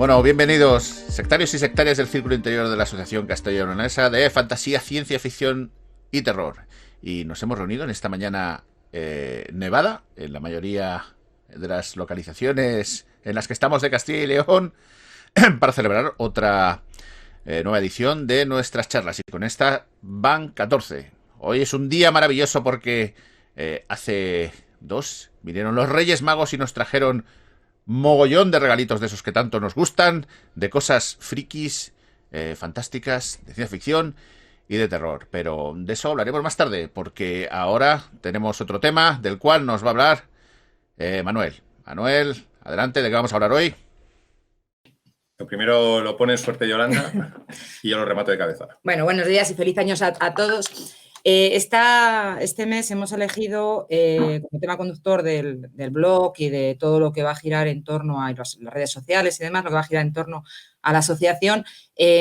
Bueno, bienvenidos, sectarios y sectarias del Círculo Interior de la Asociación Castellano-Leonesa de Fantasía, Ciencia Ficción y Terror. Y nos hemos reunido en esta mañana nevada, en la mayoría de las localizaciones en las que estamos de Castilla y León, para celebrar otra nueva edición de nuestras charlas. Y con esta van 14. Hoy es un día maravilloso porque hace 2 vinieron los Reyes Magos y nos trajeron mogollón de regalitos de esos que tanto nos gustan, de cosas frikis, fantásticas, de ciencia ficción y de terror. Pero de eso hablaremos más tarde, porque ahora tenemos otro tema del cual nos va a hablar Manuel. Manuel, adelante, ¿de qué vamos a hablar hoy? Lo primero lo pone en suerte Yolanda y yo lo remato de cabeza. Bueno, buenos días y feliz año a todos. Este mes hemos elegido como tema conductor del blog y de todo lo que va a girar en torno a las redes sociales y demás, lo que va a girar en torno a la asociación,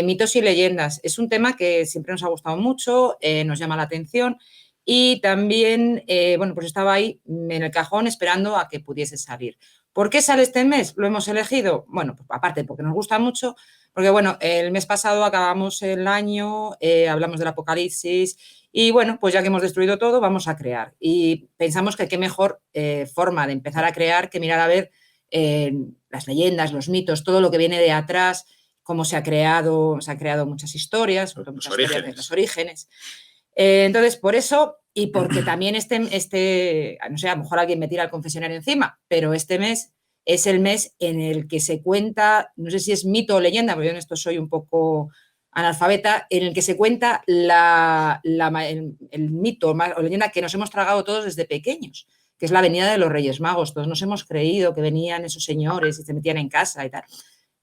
mitos y leyendas. Es un tema que siempre nos ha gustado mucho, nos llama la atención y también, pues estaba ahí en el cajón esperando a que pudiese salir. ¿Por qué sale este mes? Lo hemos elegido, bueno, pues aparte porque nos gusta mucho, porque bueno, el mes pasado acabamos el año, hablamos del apocalipsis y bueno, pues ya que hemos destruido todo, vamos a crear. Y pensamos que qué mejor forma de empezar a crear que mirar a ver las leyendas, los mitos, todo lo que viene de atrás, cómo se han creado muchas historias, los orígenes. Los orígenes. Entonces, por eso y porque también no sé, a lo mejor alguien me tira el confesionario encima, pero este mes es el mes en el que se cuenta, no sé si es mito o leyenda, porque yo en esto soy un poco analfabeta, en el que se cuenta el mito o leyenda que nos hemos tragado todos desde pequeños, que es la venida de los Reyes Magos. Todos nos hemos creído que venían esos señores y se metían en casa y tal.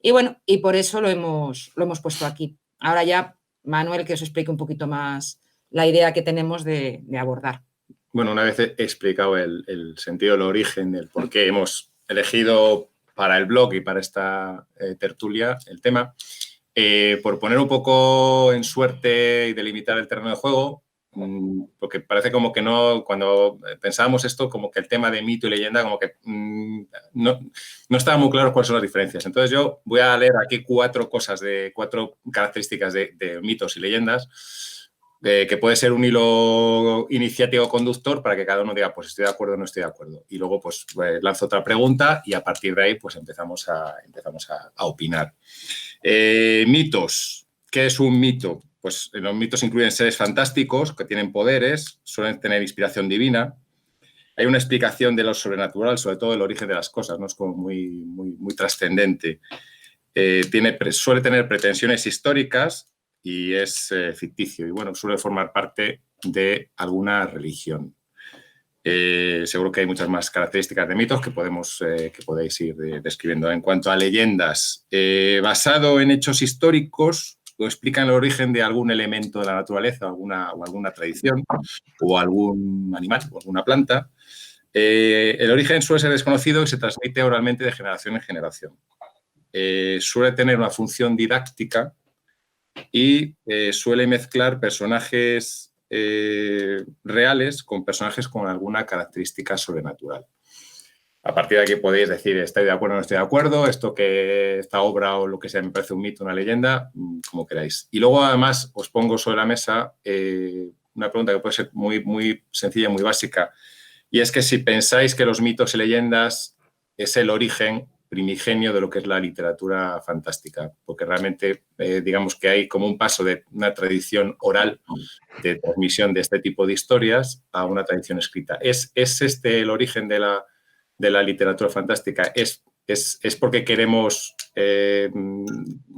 Y bueno, y por eso lo hemos puesto aquí. Ahora ya, Manuel, que os explique un poquito más la idea que tenemos de abordar. Bueno, una vez he explicado el sentido, el origen, el por qué hemos elegido para el blog y para esta tertulia el tema, por poner un poco en suerte y delimitar el terreno de juego, porque parece como que no, cuando pensábamos esto, como que el tema de mito y leyenda, como que no estaba muy claro cuáles son las diferencias. Entonces yo voy a leer aquí cuatro características de mitos y leyendas, que puede ser un hilo iniciático conductor para que cada uno diga, pues estoy de acuerdo o no estoy de acuerdo. Y luego pues lanzo otra pregunta y a partir de ahí pues empezamos a opinar. Mitos. ¿Qué es un mito? Pues los mitos incluyen seres fantásticos que tienen poderes, suelen tener inspiración divina. Hay una explicación de lo sobrenatural, sobre todo el origen de las cosas, ¿no? Es como muy trascendente. Suele tener pretensiones históricas y es ficticio y, bueno, suele formar parte de alguna religión. Seguro que hay muchas más características de mitos que podéis ir describiendo. En cuanto a leyendas, basado en hechos históricos, o explican el origen de algún elemento de la naturaleza o alguna tradición o algún animal o alguna planta. El origen suele ser desconocido y se transmite oralmente de generación en generación. Suele tener una función didáctica y suele mezclar personajes reales con personajes con alguna característica sobrenatural. A partir de aquí podéis decir, ¿estoy de acuerdo o no estoy de acuerdo? Esta obra o lo que sea me parece un mito, una leyenda, como queráis. Y luego, además, os pongo sobre la mesa una pregunta que puede ser muy sencilla, muy básica, y es que si pensáis que los mitos y leyendas es el origen primigenio de lo que es la literatura fantástica, porque realmente digamos que hay como un paso de una tradición oral de transmisión de este tipo de historias a una tradición escrita. ¿Es este el origen de la literatura fantástica? ¿Es porque queremos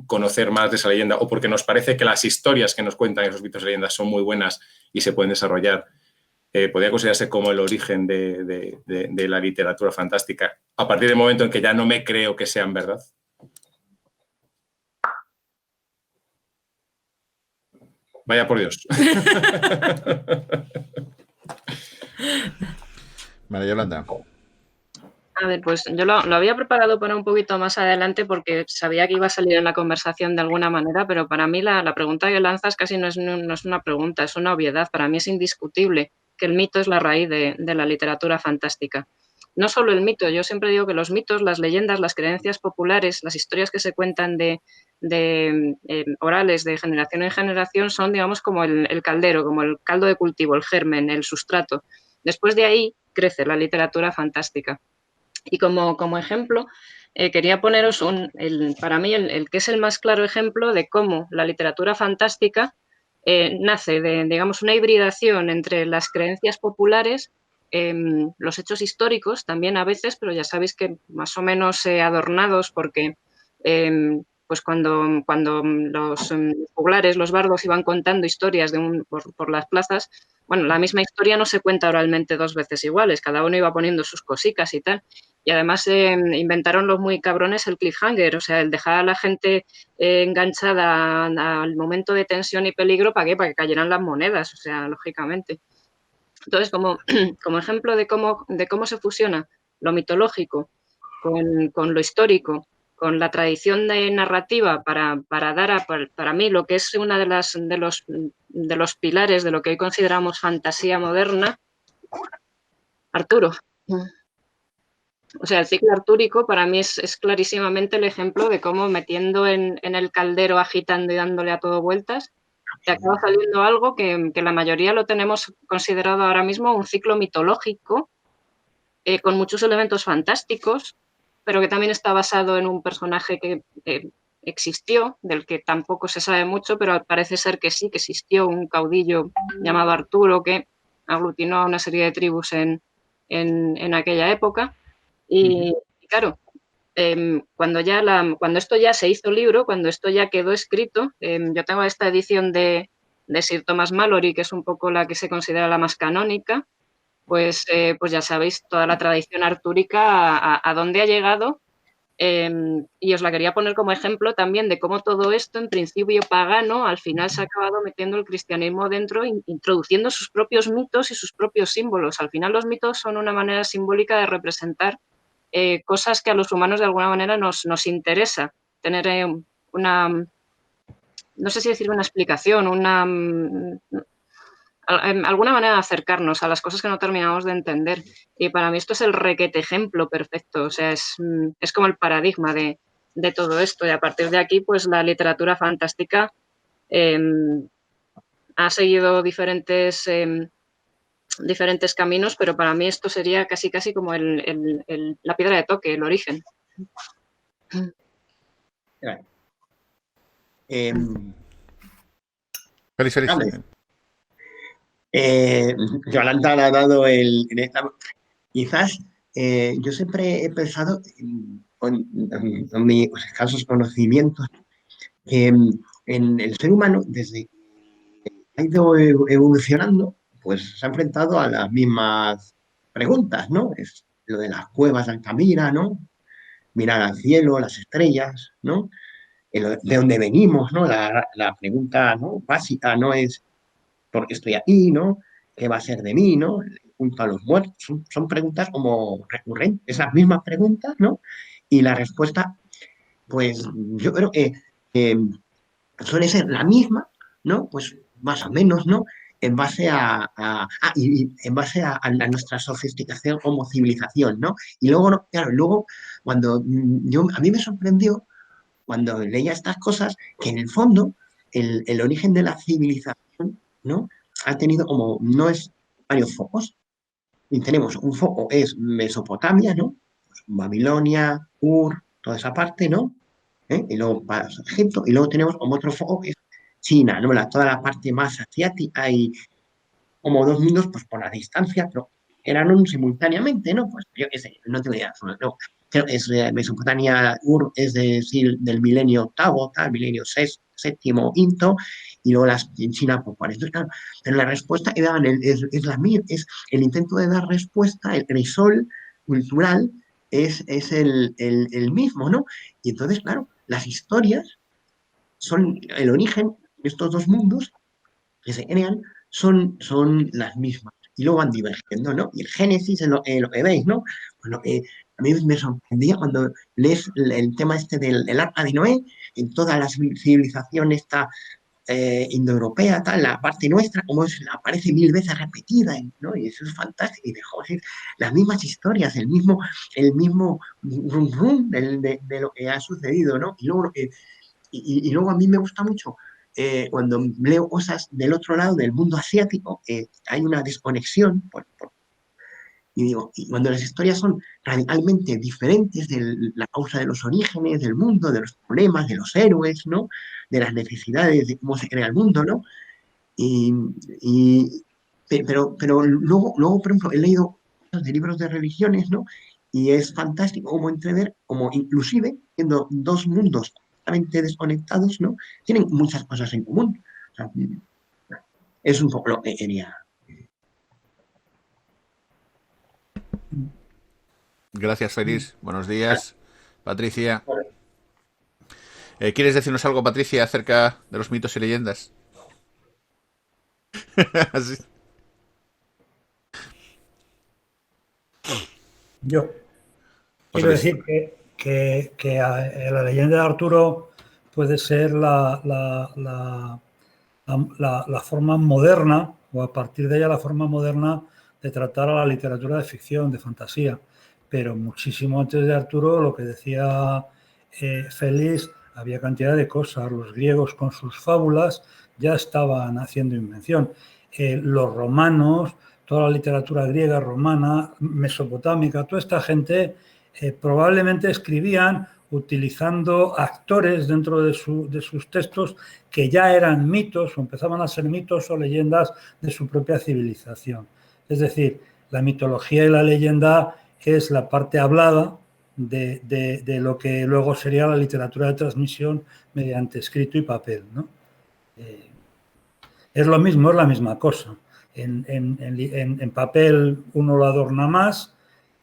conocer más de esa leyenda o porque nos parece que las historias que nos cuentan esos mitos y leyendas son muy buenas y se pueden desarrollar? Podría considerarse como el origen de la literatura fantástica a partir del momento en que ya no me creo que sean verdad. Vaya por Dios. Vale, Yolanda. A ver, pues yo lo había preparado para un poquito más adelante porque sabía que iba a salir en la conversación de alguna manera, pero para mí la pregunta que lanzas casi no es una pregunta, es una obviedad. Para mí es indiscutible que el mito es la raíz de la literatura fantástica. no solo el mito, yo siempre digo que los mitos, las leyendas, las creencias populares, las historias que se cuentan de orales de generación en generación son, digamos, como el caldero, como el caldo de cultivo, el germen, el sustrato. Después de ahí crece la literatura fantástica. Y como ejemplo, quería poneros para mí el que es el más claro ejemplo de cómo la literatura fantástica nace de, digamos, una hibridación entre las creencias populares, los hechos históricos también a veces, pero ya sabéis que más o menos adornados porque pues cuando los juglares, los bardos iban contando historias por las plazas, bueno, la misma historia no se cuenta oralmente dos veces iguales, cada uno iba poniendo sus cositas y tal. Y además inventaron los muy cabrones el cliffhanger, o sea, el dejar a la gente enganchada al momento de tensión y peligro, ¿para qué? Para que cayeran las monedas, o sea, lógicamente. Entonces, como ejemplo de cómo se fusiona lo mitológico con lo histórico, con la tradición de narrativa para dar para mí lo que es una de los pilares de lo que hoy consideramos fantasía moderna, Arturo. O sea, el ciclo artúrico para mí es clarísimamente el ejemplo de cómo metiendo en el caldero, agitando y dándole a todo vueltas, te acaba saliendo algo que la mayoría lo tenemos considerado ahora mismo un ciclo mitológico, con muchos elementos fantásticos, pero que también está basado en un personaje que existió, del que tampoco se sabe mucho, pero parece ser que sí, que existió un caudillo llamado Arturo que aglutinó a una serie de tribus en aquella época. Y claro, cuando esto ya se hizo libro, cuando esto ya quedó escrito, yo tengo esta edición de Sir Thomas Malory, que es un poco la que se considera la más canónica, pues ya sabéis toda la tradición artúrica a dónde ha llegado. Y os la quería poner como ejemplo también de cómo todo esto, en principio pagano, al final se ha acabado metiendo el cristianismo dentro, introduciendo sus propios mitos y sus propios símbolos. Al final los mitos son una manera simbólica de representar cosas que a los humanos de alguna manera nos interesa tener no sé si decir una explicación, alguna manera de acercarnos a las cosas que no terminamos de entender. Y para mí esto es el requete ejemplo perfecto, o sea, es como el paradigma de todo esto. Y a partir de aquí, pues la literatura fantástica ha seguido diferentes caminos, pero para mí esto sería casi como la piedra de toque, el origen. Feliz. Yolanda ha dado quizás yo siempre he pensado con mis escasos conocimientos que en el ser humano, desde que ha ido evolucionando, pues se ha enfrentado a las mismas preguntas, ¿no? Es lo de las cuevas de Altamira, ¿no? Mirar al cielo, las estrellas, ¿no? De dónde venimos, ¿no? La pregunta, ¿no?, básica no es ¿por qué estoy aquí?, ¿no? ¿Qué va a ser de mí?, ¿no? Junto a los muertos. Son preguntas como recurrentes, esas mismas preguntas, ¿no? Y la respuesta, pues yo creo que suele ser la misma, ¿no? Pues más o menos, ¿no? En base en base a nuestra sofisticación como civilización, ¿no? Y luego, claro, cuando a mí me sorprendió cuando leía estas cosas, que en el fondo el origen de la civilización, ¿no?, ha tenido como, no es varios focos, y tenemos un foco, es Mesopotamia, ¿no?, pues Babilonia, Ur, toda esa parte, ¿no?, y luego Egipto, y luego tenemos como otro foco que es China, ¿no?, toda la parte más asiática, y como dos mundos, pues por la distancia, pero eran simultáneamente, ¿no? Pues yo qué sé, no tengo idea, no. Es Mesopotamia, Ur es del milenio octavo, tal, milenio séptimo, quinto, y luego en China, pues por eso, claro. Pero la respuesta que daban es la misma, es el intento de dar respuesta, el crisol cultural es el mismo, ¿no? Y entonces, claro, las historias son el origen de estos dos mundos que se crean, son las mismas. Y luego van divergiendo, ¿no? Y el Génesis es lo que veis, ¿no? Bueno, a mí me sorprendía cuando lees el tema este del Arca de Noé, en toda la civilización esta indoeuropea, tal, la parte nuestra, como aparece 1000 veces repetida, ¿no? Y eso es fantástico. Y dejó las mismas historias, el mismo rum rum de lo que ha sucedido, ¿no? Y luego a mí me gusta mucho cuando leo cosas del otro lado, del mundo asiático, hay una desconexión y digo, y cuando las historias son radicalmente diferentes de la causa de los orígenes del mundo, de los problemas, de los héroes, ¿no? De las necesidades, de cómo se crea el mundo, ¿no? Y, y- pero luego, por ejemplo, he leído cosas de libros de religiones, ¿no? Y es fantástico como entrever, como inclusive, siendo dos mundos totalmente desconectados, ¿no? Tienen muchas cosas en común. O sea, es un poco lo que quería. Gracias, Félix. Buenos días, Patricia. ¿Quieres decirnos algo, Patricia, acerca de los mitos y leyendas? Sí. Yo José quiero Luis. decir que la leyenda de Arturo puede ser la forma moderna, o a partir de ella la forma moderna de tratar a la literatura de ficción, de fantasía. Pero muchísimo antes de Arturo, lo que decía Félix, había cantidad de cosas. Los griegos con sus fábulas ya estaban haciendo invención. Los romanos, toda la literatura griega, romana, mesopotámica, toda esta gente probablemente escribían utilizando actores dentro de sus textos que ya eran mitos o empezaban a ser mitos o leyendas de su propia civilización. Es decir, la mitología y la leyenda es la parte hablada de lo que luego sería la literatura de transmisión mediante escrito y papel, ¿no? Es lo mismo, es la misma cosa. En papel uno lo adorna más,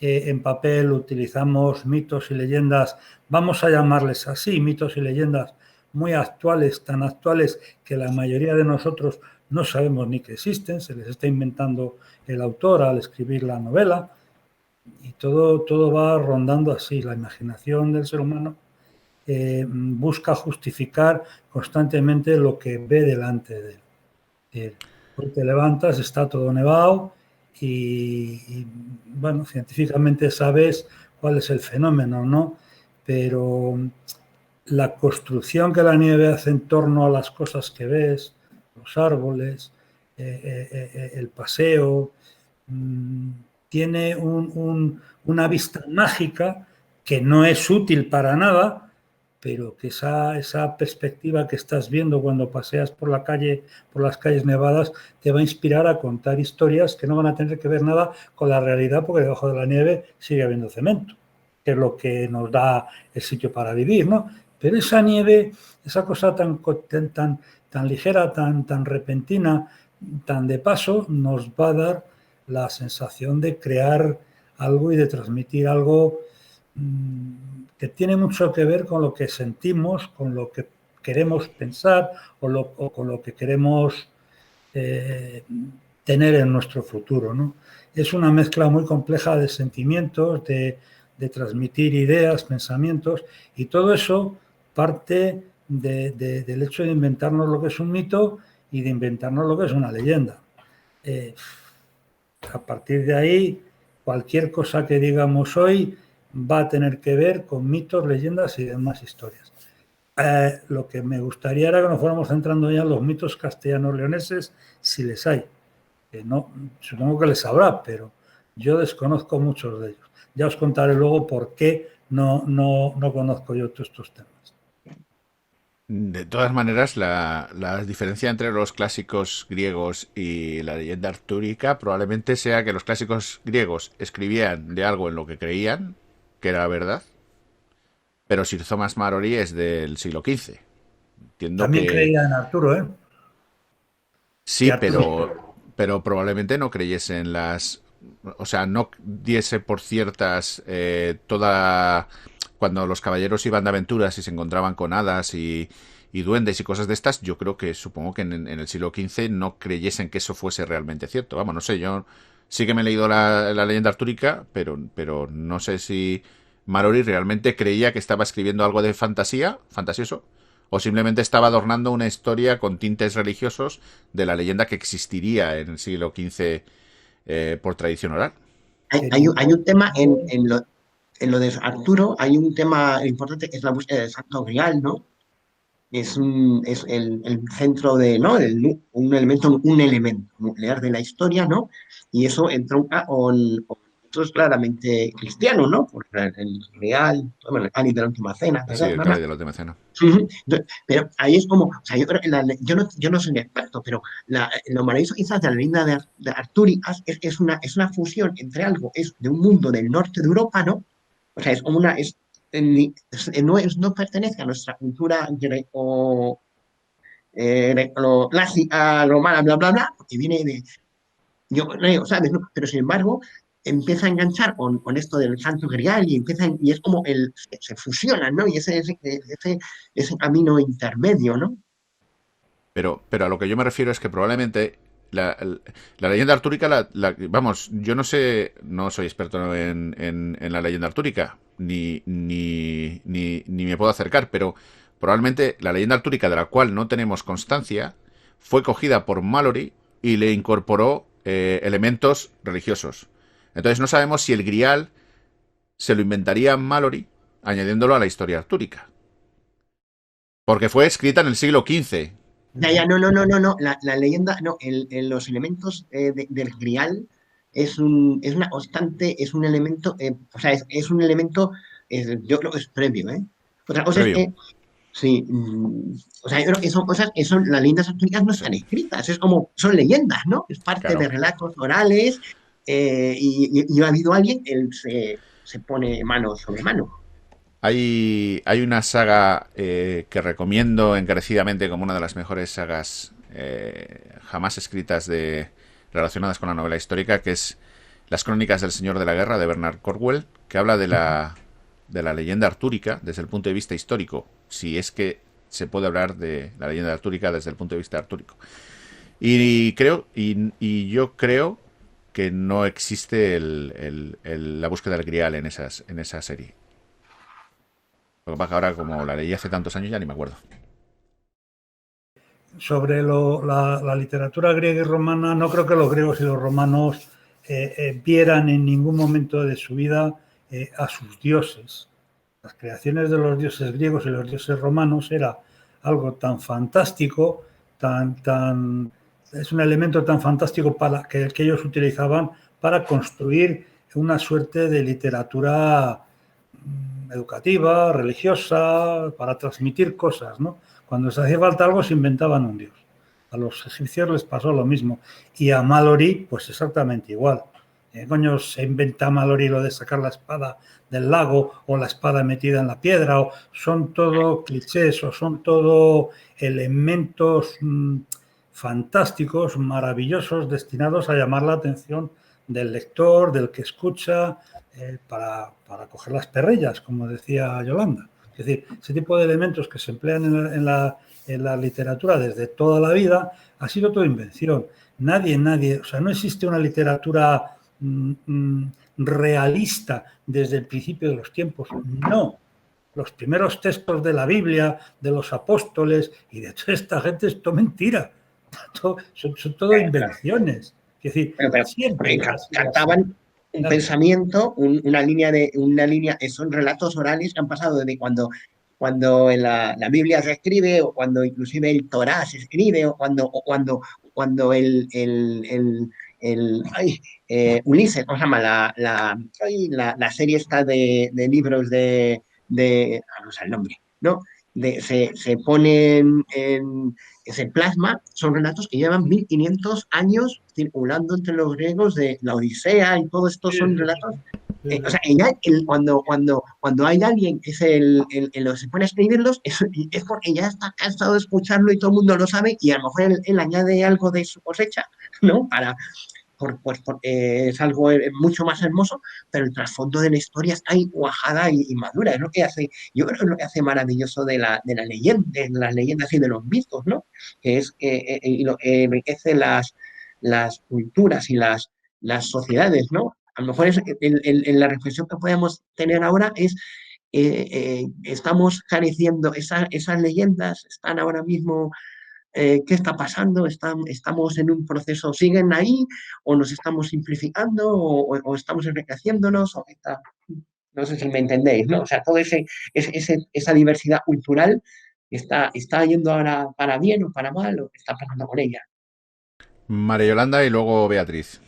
en papel utilizamos mitos y leyendas, vamos a llamarles así, mitos y leyendas muy actuales, tan actuales que la mayoría de nosotros no sabemos ni que existen, se les está inventando el autor al escribir la novela, y todo va rondando así. La imaginación del ser humano busca justificar constantemente lo que ve delante de él. Hoy te levantas, está todo nevado bueno, científicamente sabes cuál es el fenómeno, ¿no? Pero la construcción que la nieve hace en torno a las cosas que ves, los árboles, el paseo, tiene una vista mágica que no es útil para nada, pero que esa perspectiva que estás viendo cuando paseas por la calle, por las calles nevadas, te va a inspirar a contar historias que no van a tener que ver nada con la realidad, porque debajo de la nieve sigue habiendo cemento, que es lo que nos da el sitio para vivir, ¿no? Pero esa nieve, esa cosa tan ligera, tan repentina, tan de paso, nos va a dar la sensación de crear algo y de transmitir algo que tiene mucho que ver con lo que sentimos, con lo que queremos pensar o con lo que queremos tener en nuestro futuro, ¿no? Es una mezcla muy compleja de sentimientos, de transmitir ideas, pensamientos, y todo eso parte del hecho de inventarnos lo que es un mito y de inventarnos lo que es una leyenda. A partir de ahí, cualquier cosa que digamos hoy va a tener que ver con mitos, leyendas y demás historias. Lo que me gustaría era que nos fuéramos centrando ya en los mitos castellano-leoneses, si les hay. No, supongo que les habrá, pero yo desconozco muchos de ellos. Ya os contaré luego por qué no conozco yo todos estos temas. De todas maneras, la diferencia entre los clásicos griegos y la leyenda artúrica probablemente sea que los clásicos griegos escribían de algo en lo que creían que era verdad, pero Sir Thomas Malory es del siglo XV. Entiendo También que creía en Arturo, ¿eh? sí, Arturo. pero probablemente no creyese en las... O sea, no diese por ciertas toda... Cuando los caballeros iban de aventuras y se encontraban con hadas y duendes y cosas de estas, yo creo que, supongo que en el siglo XV no creyesen que eso fuese realmente cierto. Vamos, no sé, yo sí que me he leído la leyenda artúrica, pero no sé si Malory realmente creía que estaba escribiendo algo de fantasía, fantasioso, o simplemente estaba adornando una historia con tintes religiosos de la leyenda que existiría en el siglo XV por tradición oral. Hay un tema en lo de Arturo, hay un tema importante que es la búsqueda del Santo Grial, ¿no? Es el centro de, ¿no? Un elemento nuclear de la historia, ¿no? Y eso entronca con eso es claramente cristiano, ¿no? Porque el Real, bueno, el cáliz de la última cena, Sí, el ¿verdad? cáliz de la última cena. Pero ahí es como, o sea, yo creo que yo no soy un experto, pero lo maravilloso quizás de la leyenda de Arturias es una fusión entre algo, es de un mundo del norte de Europa, ¿no? O sea, es como no pertenece a nuestra cultura clásica, romana, bla, bla, bla, porque viene de, ¿sabes? ¿No? Pero sin embargo, empieza a enganchar con esto del Santo Grial y es como se fusionan, ¿no? Y ese camino intermedio, ¿no? Pero a lo que yo me refiero es que probablemente la leyenda artúrica, vamos, yo no sé, no soy experto en la leyenda artúrica, ni me puedo acercar, pero probablemente la leyenda artúrica de la cual no tenemos constancia fue cogida por Malory y le incorporó elementos religiosos. Entonces no sabemos si el Grial se lo inventaría Malory añadiéndolo a la historia artúrica. Porque fue escrita en el siglo XV. No. La leyenda, no, los elementos del Grial es una constante, es un elemento, o sea, es un elemento, yo creo que es previo, ¿eh? Otra cosa es Previo. que, sí, o sea, yo creo que son cosas que son, las leyendas artúricas no están escritas, es como, son leyendas, ¿no? Es parte Claro. de relatos orales, y ha habido alguien que se pone mano sobre mano. Hay una saga que recomiendo encarecidamente como una de las mejores sagas jamás escritas relacionadas con la novela histórica, que es Las Crónicas del Señor de la Guerra de Bernard Cornwell, que habla de la leyenda artúrica desde el punto de vista histórico, si es que se puede hablar de la leyenda artúrica desde el punto de vista artúrico. Y yo creo que no existe la búsqueda del Grial en esa serie. Lo que pasa que ahora, como la leí hace tantos años, ya ni me acuerdo. Sobre la literatura griega y romana, no creo que los griegos y los romanos vieran en ningún momento de su vida a sus dioses. Las creaciones de los dioses griegos y los dioses romanos era algo tan fantástico, es un elemento tan fantástico que ellos utilizaban para construir una suerte de literatura educativa, religiosa, para transmitir cosas, ¿no? Cuando se hacía falta algo se inventaban un dios. A los egipcios les pasó lo mismo. Y a Malory, pues exactamente igual. Coño, se inventa Malory lo de sacar la espada del lago o la espada metida en la piedra, o son todo clichés o son todo elementos fantásticos, maravillosos, destinados a llamar la atención del lector, del que escucha, para coger las perrillas, como decía Yolanda. Es decir, ese tipo de elementos que se emplean en la literatura desde toda la vida ha sido toda invención. Nadie, o sea, no existe una literatura realista desde el principio de los tiempos. No. Los primeros textos de la Biblia, de los apóstoles y de toda esta gente, es todo mentira. Son todo invenciones. Es decir, pero siempre cantaban un pensamiento, una línea, son relatos orales que han pasado desde cuando en la Biblia se escribe, o cuando inclusive el Torá se escribe, o cuando Ulises, ¿cómo se llama? La serie esta de libros no sé el nombre, ¿no? Se ponen ese plasma, son relatos que llevan 1500 años circulando entre los griegos de la Odisea, y todo esto son relatos. O sea, cuando hay alguien que se pone a escribirlos, es porque ya está cansado de escucharlo y todo el mundo lo sabe, y a lo mejor él añade algo de su cosecha, ¿no? Porque es algo mucho más hermoso, pero el trasfondo de la historia está ahí cuajada y madura. Es lo que hace, yo creo que es lo que hace maravilloso de las leyendas y de los mitos, ¿no? Que es y lo que enriquece las culturas y las sociedades, ¿no? A lo mejor la reflexión que podemos tener ahora es estamos careciendo, esas leyendas están ahora mismo, ¿qué está pasando? ¿Estamos en un proceso, siguen ahí o nos estamos simplificando o estamos enriqueciéndonos? No sé si me entendéis, ¿no? O sea, toda esa diversidad cultural está yendo ahora para bien o para mal, o qué está pasando con ella. María Yolanda y luego Beatriz.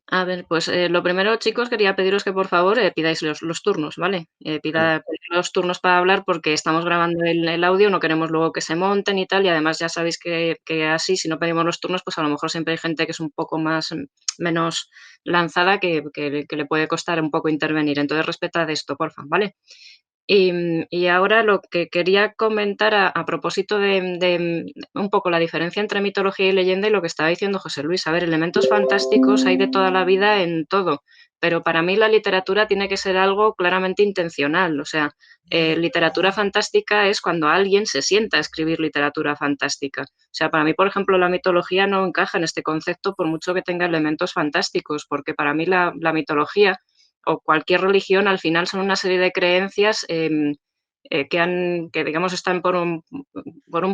A ver, pues lo primero, chicos, quería pediros que por favor pidáis los turnos, ¿vale? Pedid los turnos para hablar porque estamos grabando el audio, no queremos luego que se monten y tal, y además ya sabéis que así, si no pedimos los turnos, pues a lo mejor siempre hay gente que es un poco menos lanzada que le puede costar un poco intervenir. Entonces respetad esto, porfa, ¿vale? Y ahora lo que quería comentar a propósito de un poco la diferencia entre mitología y leyenda y lo que estaba diciendo José Luis. A ver, elementos fantásticos hay de toda la vida en todo, pero para mí la literatura tiene que ser algo claramente intencional. O sea, literatura fantástica es cuando alguien se sienta a escribir literatura fantástica. O sea, para mí, por ejemplo, la mitología no encaja en este concepto por mucho que tenga elementos fantásticos, porque para mí la mitología o cualquier religión al final son una serie de creencias que digamos están por un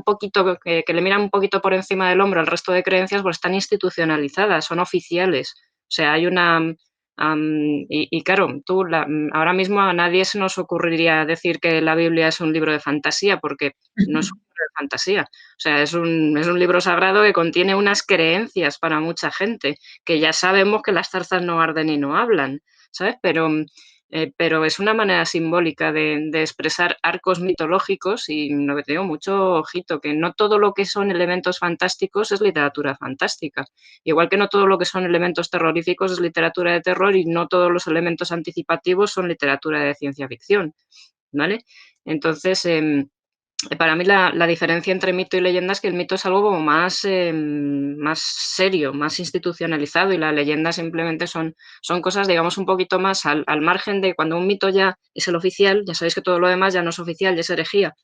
poquito, que le miran un poquito por encima del hombro al resto de creencias, pues están institucionalizadas, son oficiales. O sea, hay una... y claro, ahora mismo a nadie se nos ocurriría decir que la Biblia es un libro de fantasía, porque no es un libro de fantasía. O sea, es un libro sagrado que contiene unas creencias para mucha gente, que ya sabemos que las zarzas no arden y no hablan. ¿Sabes? Pero es una manera simbólica de expresar arcos mitológicos y lo que te digo, mucho ojito, que no todo lo que son elementos fantásticos es literatura fantástica. Igual que no todo lo que son elementos terroríficos es literatura de terror y no todos los elementos anticipativos son literatura de ciencia ficción, ¿vale? Entonces, para mí la diferencia entre mito y leyenda es que el mito es algo como más serio, más institucionalizado y la leyenda simplemente son cosas, digamos, un poquito más al margen de cuando un mito ya es el oficial, ya sabéis que todo lo demás ya no es oficial, ya es herejía.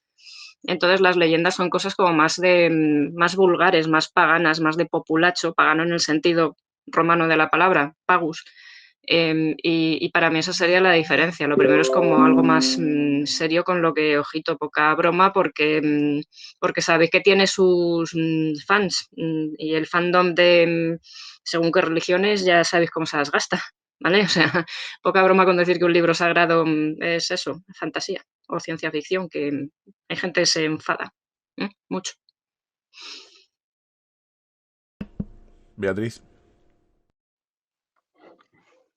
Entonces las leyendas son cosas como más vulgares, más paganas, más de populacho, pagano en el sentido romano de la palabra, pagus. Y para mí esa sería la diferencia. Lo primero es como algo más serio con lo que, ojito, poca broma, porque sabéis que tiene sus fans y el fandom de según qué religiones ya sabéis cómo se las gasta, ¿vale? O sea, poca broma con decir que un libro sagrado es eso, fantasía o ciencia ficción, que hay gente que se enfada mucho. Beatriz.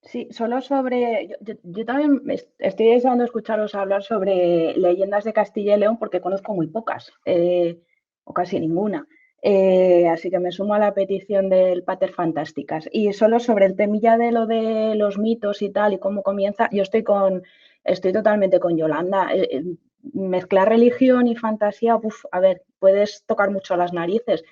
Sí, solo sobre. Yo también estoy deseando escucharos hablar sobre leyendas de Castilla y León porque conozco muy pocas, o casi ninguna. Así que me sumo a la petición del Pater Fantásticas. Y solo sobre el temilla de lo de los mitos y tal y cómo comienza, yo estoy totalmente con Yolanda. Mezclar religión y fantasía, a ver, puedes tocar mucho las narices,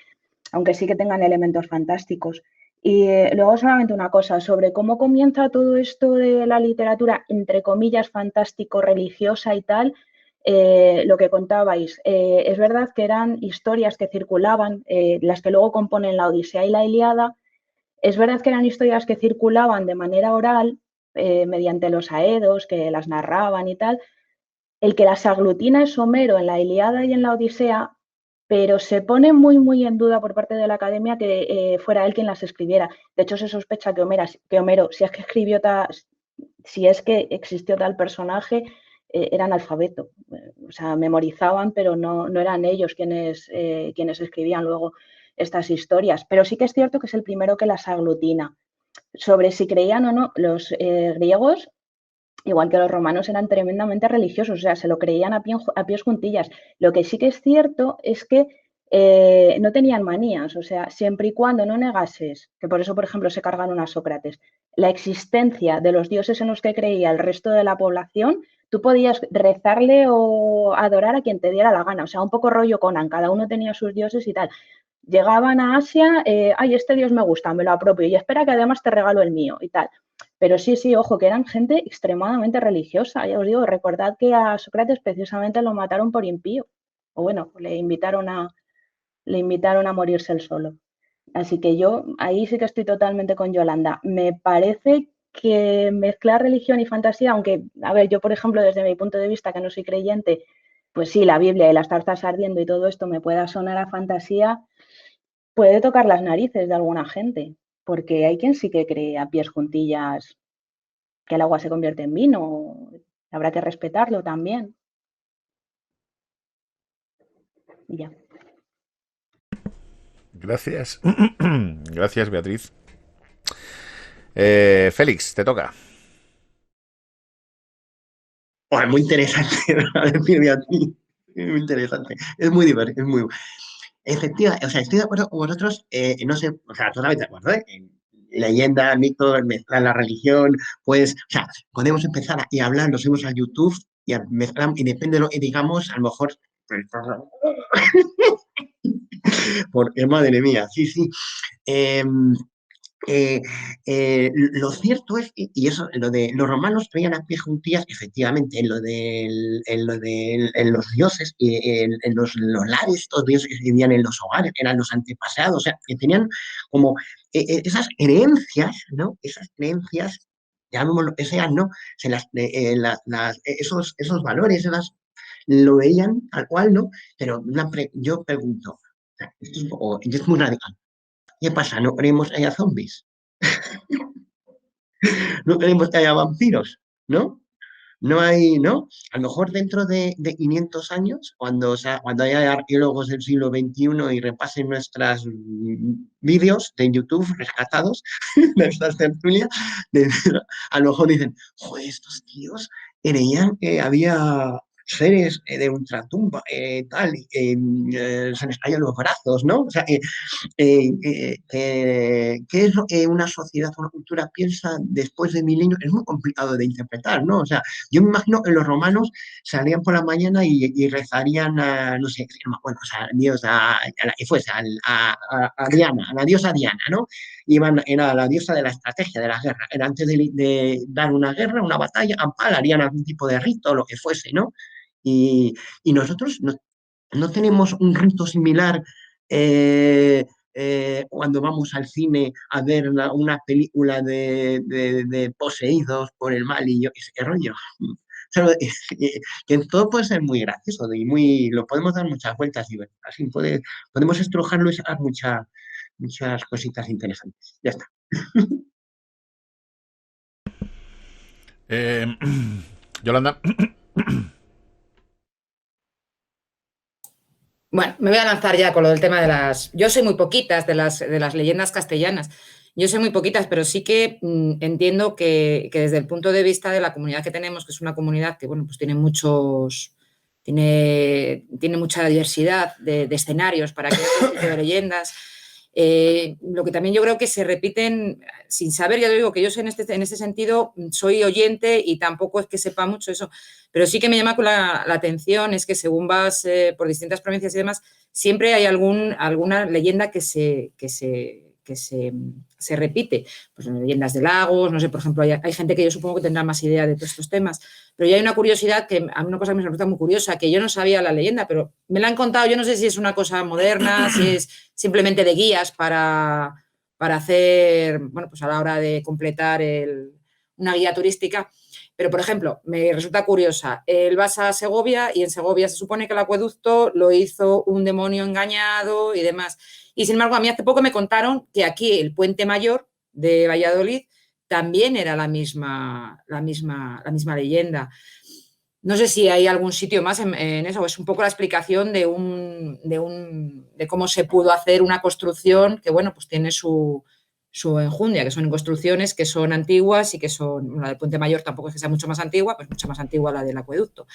aunque sí que tengan elementos fantásticos. Y luego solamente una cosa, sobre cómo comienza todo esto de la literatura, entre comillas, fantástico-religiosa y tal, lo que contabais, es verdad que eran historias que circulaban, las que luego componen la Odisea y la Ilíada, es verdad que eran historias que circulaban de manera oral, mediante los aedos, que las narraban y tal. El que las aglutina es Homero en la Ilíada y en la Odisea, pero se pone muy, muy en duda por parte de la academia que fuera él quien las escribiera. De hecho, se sospecha que Homero, si es que existió tal personaje, era analfabeto. O sea, memorizaban, pero no eran ellos quienes escribían luego estas historias. Pero sí que es cierto que es el primero que las aglutina. Sobre si creían o no, los griegos, igual que los romanos, eran tremendamente religiosos, o sea, se lo creían a pies juntillas. Lo que sí que es cierto es que no tenían manías, o sea, siempre y cuando no negases, que por eso, por ejemplo, se cargaron a Sócrates, la existencia de los dioses en los que creía el resto de la población, tú podías rezarle o adorar a quien te diera la gana, o sea, un poco rollo Conan, cada uno tenía sus dioses y tal. Llegaban a Asia, ay, este dios me gusta, me lo apropio y espera que además te regalo el mío y tal. Pero sí, ojo, que eran gente extremadamente religiosa. Ya os digo, recordad que a Sócrates precisamente lo mataron por impío. O bueno, le invitaron a morirse él solo. Así que yo ahí sí que estoy totalmente con Yolanda. Me parece que mezclar religión y fantasía, aunque, a ver, yo por ejemplo, desde mi punto de vista, que no soy creyente, pues sí, la Biblia y las zarzas ardiendo y todo esto me pueda sonar a fantasía, puede tocar las narices de alguna gente, porque hay quien sí que cree a pies juntillas que el agua se convierte en vino, habrá que respetarlo también. Y ya. Gracias. Gracias, Beatriz. Félix, te toca. Oh, es muy interesante, decirme a ti. Es muy interesante. Es muy divertido, es muy... Efectivamente, o sea, estoy de acuerdo con vosotros, no sé, o sea, totalmente de acuerdo, ¿eh? Leyenda, mito, mezclar la religión, pues, o sea, podemos empezar a hablar, nos fuimos a YouTube y mezclamos, y depende de lo que digamos, a lo mejor, porque madre mía, sí, sí. Eh, lo cierto es, y eso, lo de los romanos traían a pie juntillas, efectivamente, en los dioses, los lares, estos dioses que vivían en los hogares, eran los antepasados, o sea, que tenían como esas creencias, ¿no? Esas creencias, llamémoslo, esas, ¿no? Esos valores, lo veían tal cual, ¿no? Pero yo pregunto, o sea, esto es muy radical. ¿Qué pasa? ¿No queremos que haya zombies? ¿No queremos que haya vampiros? ¿No? No hay, ¿no? A lo mejor dentro de 500 años, cuando haya arqueólogos del siglo XXI y repasen nuestros vídeos de YouTube rescatados de estas tertulias, a lo mejor dicen, joder, estos tíos creían que había seres de ultratumba, tal, y se les caían los brazos, ¿no? O sea, ¿qué es lo que una sociedad, una cultura piensa después de milenios? Es muy complicado de interpretar, ¿no? O sea, yo me imagino que los romanos salían por la mañana y rezarían a, no sé, no me acuerdo, o sea, Dios, a la que fuese, a Diana, a la diosa Diana, ¿no? Era la diosa de la estrategia, de la guerra. Era antes de dar una guerra, una batalla, harían algún tipo de rito, lo que fuese, ¿no? Y, y nosotros no tenemos un rito similar cuando vamos al cine a ver una película de poseídos por el mal y yo qué rollo. Pero, que todo puede ser muy gracioso y lo podemos dar muchas vueltas y bueno, así podemos estrujarlo y sacar muchas cositas interesantes. Ya está. Yolanda. Bueno, me voy a lanzar ya con lo del tema de las... Yo soy muy poquitas de las leyendas castellanas. Yo soy muy poquitas, pero sí que entiendo que desde el punto de vista de la comunidad que tenemos, que es una comunidad que, bueno, pues tiene mucha diversidad de escenarios para crear este tipo de leyendas. Lo que también yo creo que se repiten sin saber, ya te digo que yo en este sentido soy oyente y tampoco es que sepa mucho eso, pero sí que me llama la atención es que según vas por distintas provincias y demás, siempre hay alguna leyenda que se repite. Pues leyendas de lagos, no sé, por ejemplo, hay gente que yo supongo que tendrá más idea de todos estos temas, pero ya hay una curiosidad que a mí una cosa que me resulta muy curiosa, que yo no sabía la leyenda, pero me la han contado, yo no sé si es una cosa moderna, si es simplemente de guías para hacer, bueno, pues a la hora de completar una guía turística. Pero, por ejemplo, me resulta curiosa, él vas a Segovia y en Segovia se supone que el acueducto lo hizo un demonio engañado y demás. Y, sin embargo, a mí hace poco me contaron que aquí el Puente Mayor de Valladolid también era la misma leyenda. No sé si hay algún sitio más en eso, es un poco la explicación de cómo se pudo hacer una construcción que, bueno, pues tiene su enjundia, que son construcciones que son antiguas y que son, la del Puente Mayor tampoco es que sea mucho más antigua, pues mucho más antigua la del acueducto.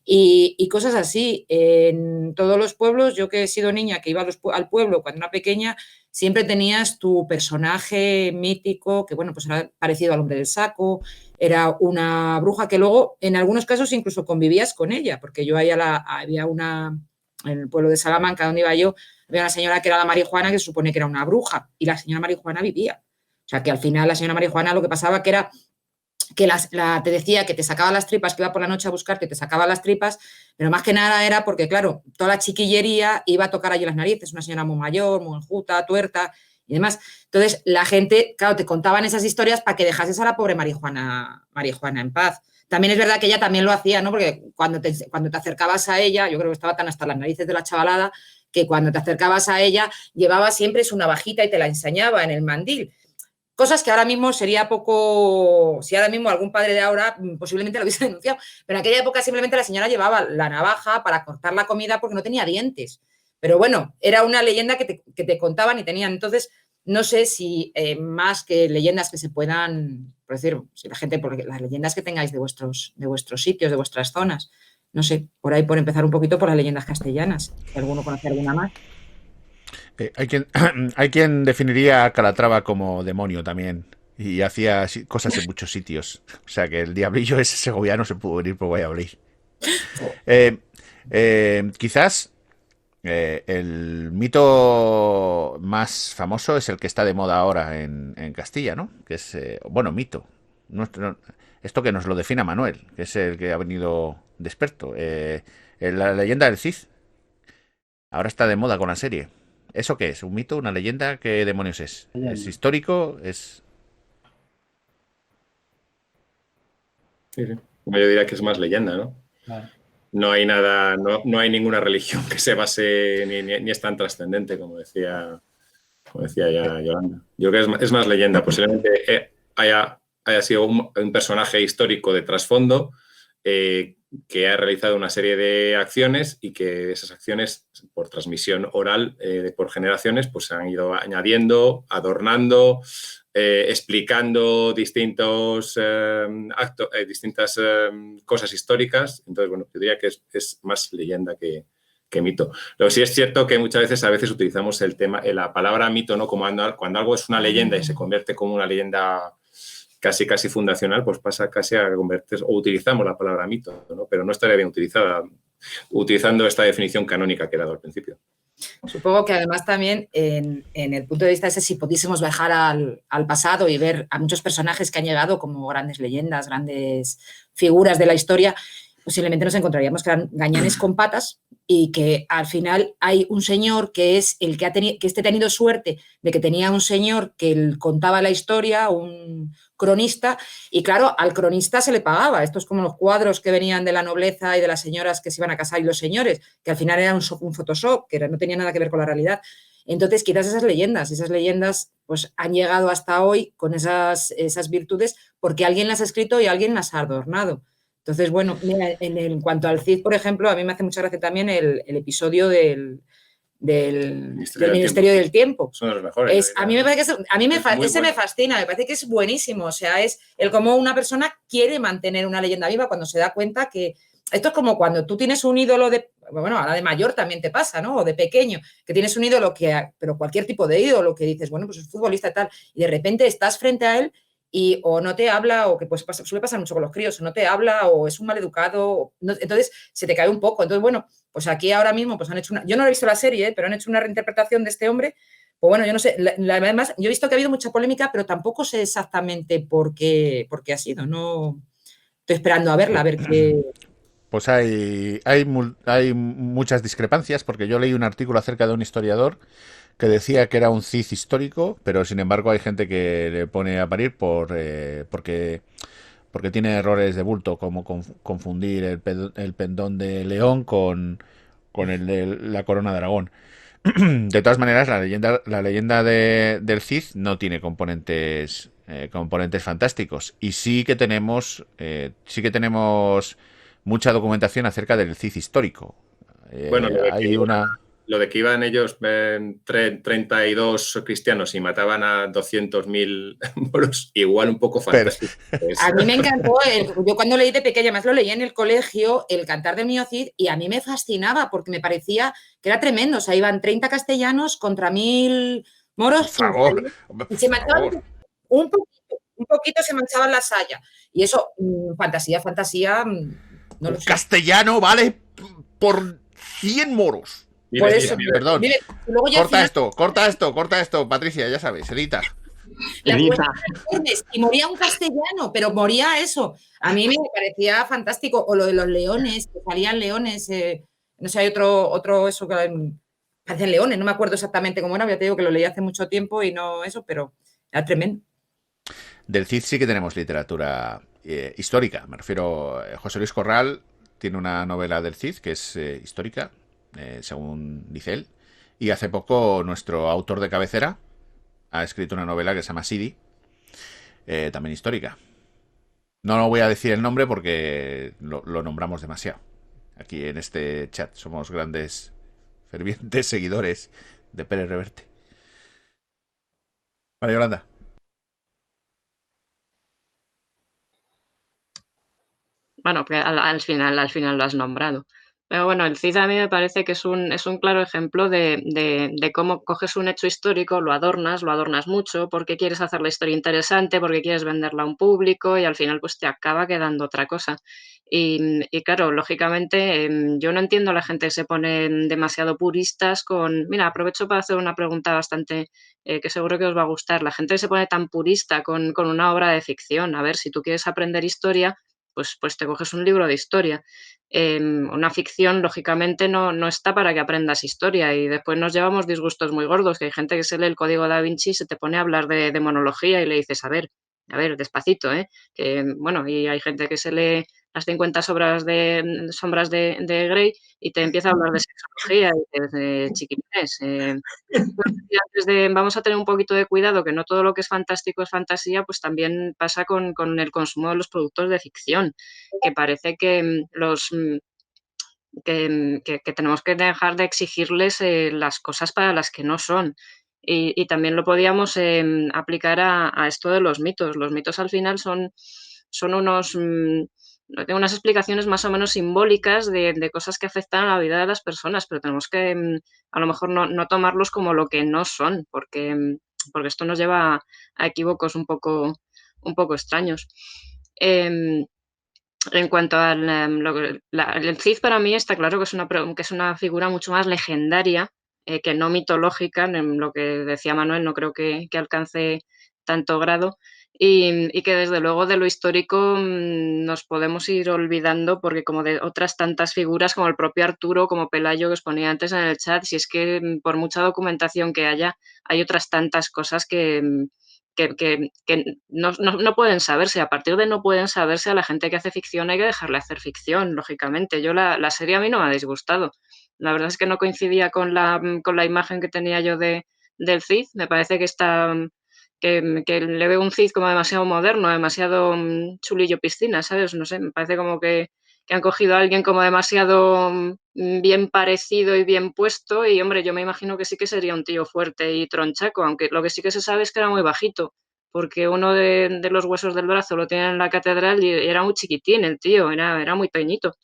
Y cosas así. En todos los pueblos, yo que he sido niña, que iba al pueblo cuando era pequeña, siempre tenías tu personaje mítico, que bueno, pues era parecido al hombre del saco, era una bruja que luego, en algunos casos, incluso convivías con ella, porque yo había una, en el pueblo de Salamanca, donde iba yo, había una señora que era la marihuana, que se supone que era una bruja, y la señora marihuana vivía. O sea, que al final la señora marihuana lo que pasaba que era que te decía que te sacaba las tripas, que iba por la noche a buscar, que te sacaba las tripas, pero más que nada era porque, claro, toda la chiquillería iba a tocar allí las narices, una señora muy mayor, muy enjuta, tuerta, y demás. Entonces, la gente, claro, te contaban esas historias para que dejases a la pobre Marijuana en paz. También es verdad que ella también lo hacía, ¿no? Porque cuando te acercabas a ella, yo creo que estaba tan hasta las narices de la chavalada, que cuando te acercabas a ella, llevaba siempre su navajita y te la enseñaba en el mandil. Cosas que ahora mismo sería poco... Si ahora mismo algún padre de ahora posiblemente lo hubiese denunciado, pero en aquella época simplemente la señora llevaba la navaja para cortar la comida porque no tenía dientes. Pero bueno, era una leyenda que te contaban y tenían. Entonces, no sé si más que leyendas que se puedan... Por decir, si la gente... Porque las leyendas que tengáis de vuestros sitios, de vuestras zonas, no sé, por ahí por empezar un poquito por las leyendas castellanas. Si alguno conoce alguna más. Hay quien definiría a Calatrava como demonio también y hacía cosas en muchos sitios. O sea que el diablillo ese segoviano se pudo venir por Valladolid. Quizás el mito más famoso es el que está de moda ahora en Castilla, ¿no? Que es, mito. Esto que nos lo defina Manuel, que es el que ha venido de experto. La leyenda del Cid. Ahora está de moda con la serie. ¿Eso qué es? ¿Un mito? ¿Una leyenda? ¿Qué demonios es? ¿Es histórico? ¿Es...? Sí. Yo diría que es más leyenda, ¿no? Claro. No hay nada, no hay ninguna religión que se base ni es tan trascendente como decía ya Yolanda. Yo creo que es más leyenda. Posiblemente haya sido un personaje histórico de trasfondo que ha realizado una serie de acciones y que esas acciones, por transmisión oral, por generaciones, pues se han ido añadiendo, adornando, explicando distintas cosas históricas. Entonces, bueno, yo diría que es más leyenda que mito. Pero sí es cierto que muchas veces utilizamos la palabra mito, ¿no? Como cuando algo es una leyenda y se convierte como una leyenda casi fundacional, pues pasa casi a convertirse, o utilizamos la palabra mito, ¿no? Pero no estaría bien utilizada utilizando esta definición canónica que he dado al principio. Supongo que además también en el punto de vista ese, si pudiésemos viajar al pasado y ver a muchos personajes que han llegado como grandes leyendas, grandes figuras de la historia, posiblemente nos encontraríamos que eran gañanes con patas y que al final hay un señor que es el que ha tenido suerte de que tenía un señor que contaba la historia, un cronista, y claro, al cronista se le pagaba. Esto es como los cuadros que venían de la nobleza y de las señoras que se iban a casar y los señores, que al final era un Photoshop, que no tenía nada que ver con la realidad. Entonces, quizás esas leyendas pues han llegado hasta hoy con esas virtudes porque alguien las ha escrito y alguien las ha adornado. Entonces, bueno, mira, en cuanto al Cid, por ejemplo, a mí me hace mucha gracia también el episodio del Ministerio del Tiempo. Son los mejores. A mí me parece que ese me fascina, me parece que es buenísimo. O sea, es el cómo una persona quiere mantener una leyenda viva cuando se da cuenta que esto es como cuando tú tienes un ídolo bueno, ahora de mayor también te pasa, ¿no? O de pequeño, que tienes un ídolo pero cualquier tipo de ídolo que dices, bueno, pues es futbolista y tal, y de repente estás frente a él y o no te habla, o que pues suele pasar mucho con los críos, o no te habla, o es un maleducado, entonces se te cae un poco. Entonces, bueno, pues aquí ahora mismo pues han hecho yo no he visto la serie, pero han hecho una reinterpretación de este hombre. Pues bueno, yo no sé, además yo he visto que ha habido mucha polémica, pero tampoco sé exactamente por qué ha sido, no estoy esperando a verla, a ver qué... Pues hay muchas discrepancias, porque yo leí un artículo acerca de un historiador que decía que era un Cid histórico, pero sin embargo hay gente que le pone a parir porque tiene errores de bulto, como confundir el pendón de León con el de la corona de Aragón. De todas maneras, la leyenda del Cid no tiene componentes fantásticos, y sí que tenemos mucha documentación acerca del Cid histórico. Bueno, hay lo de que iban ellos 32 cristianos y mataban a 200.000 moros, igual un poco fantástico. A mí me encantó, yo cuando leí de pequeña, más lo leí en el colegio, el Cantar del Niño Cid, y a mí me fascinaba porque me parecía que era tremendo. O sea, iban 30 castellanos contra 1.000 moros. Por favor, y se manchaban un poquito se manchaban la saya. Y eso, fantasía, no lo sé. Castellano vale por 100 moros. Por eso, perdón. Luego Corta esto, Patricia, ya sabes, edita. Y moría un castellano, pero moría eso. A mí me parecía fantástico. O lo de los leones, que salían leones. No sé, hay otro eso que parecen leones, no me acuerdo exactamente cómo era, ya te digo que lo leí hace mucho tiempo y no eso, pero era tremendo. Del Cid sí que tenemos literatura histórica, me refiero, José Luis Corral tiene una novela del Cid que es histórica, según dice él, y hace poco nuestro autor de cabecera ha escrito una novela que se llama Sidi, también histórica. No voy a decir el nombre porque lo nombramos demasiado. Aquí en este chat somos grandes, fervientes seguidores de Pérez Reverte. María Yolanda. Bueno, que al final lo has nombrado. Pero bueno, el Cid a mí me parece que es un claro ejemplo de cómo coges un hecho histórico, lo adornas mucho, porque quieres hacer la historia interesante, porque quieres venderla a un público y al final pues te acaba quedando otra cosa. Y claro, lógicamente yo no entiendo a la gente que se pone demasiado puristas con... Mira, aprovecho para hacer una pregunta bastante que seguro que os va a gustar. La gente que se pone tan purista con una obra de ficción. A ver, si tú quieres aprender historia, pues te coges un libro de historia. Una ficción, lógicamente, no está para que aprendas historia y después nos llevamos disgustos muy gordos, que hay gente que se lee el Código Da Vinci y se te pone a hablar de demonología y le dices, a ver, despacito, ¿eh? Que, bueno, y hay gente que se lee las 50 sombras de Grey y te empieza a hablar de sexología y de chiquitines. Vamos a tener un poquito de cuidado, que no todo lo que es fantástico es fantasía, pues también pasa con el consumo de los productos de ficción, que parece que que tenemos que dejar de exigirles las cosas para las que no son. Y también lo podíamos aplicar a esto de los mitos. Los mitos al final son unas explicaciones más o menos simbólicas de cosas que afectan a la vida de las personas, pero tenemos que a lo mejor no tomarlos como lo que no son, porque esto nos lleva a equívocos un poco extraños. En cuanto al el Cid, para mí está claro que es una figura mucho más legendaria que no mitológica. En lo que decía Manuel, no creo que alcance tanto grado. Y que desde luego de lo histórico nos podemos ir olvidando, porque como de otras tantas figuras como el propio Arturo, como Pelayo que os ponía antes en el chat, si es que por mucha documentación que haya, hay otras tantas cosas que no pueden saberse. A partir de no pueden saberse, a la gente que hace ficción hay que dejarle hacer ficción, lógicamente. Yo la serie a mí no me ha disgustado. La verdad es que no coincidía con la imagen que tenía yo del Cid. Me parece que que le veo un Cid como demasiado moderno, demasiado chulillo piscina, ¿sabes? No sé, me parece como que han cogido a alguien como demasiado bien parecido y bien puesto y, hombre, yo me imagino que sí que sería un tío fuerte y tronchaco, aunque lo que sí que se sabe es que era muy bajito, porque uno de los huesos del brazo lo tiene en la catedral y era muy chiquitín el tío, era muy pequeñito.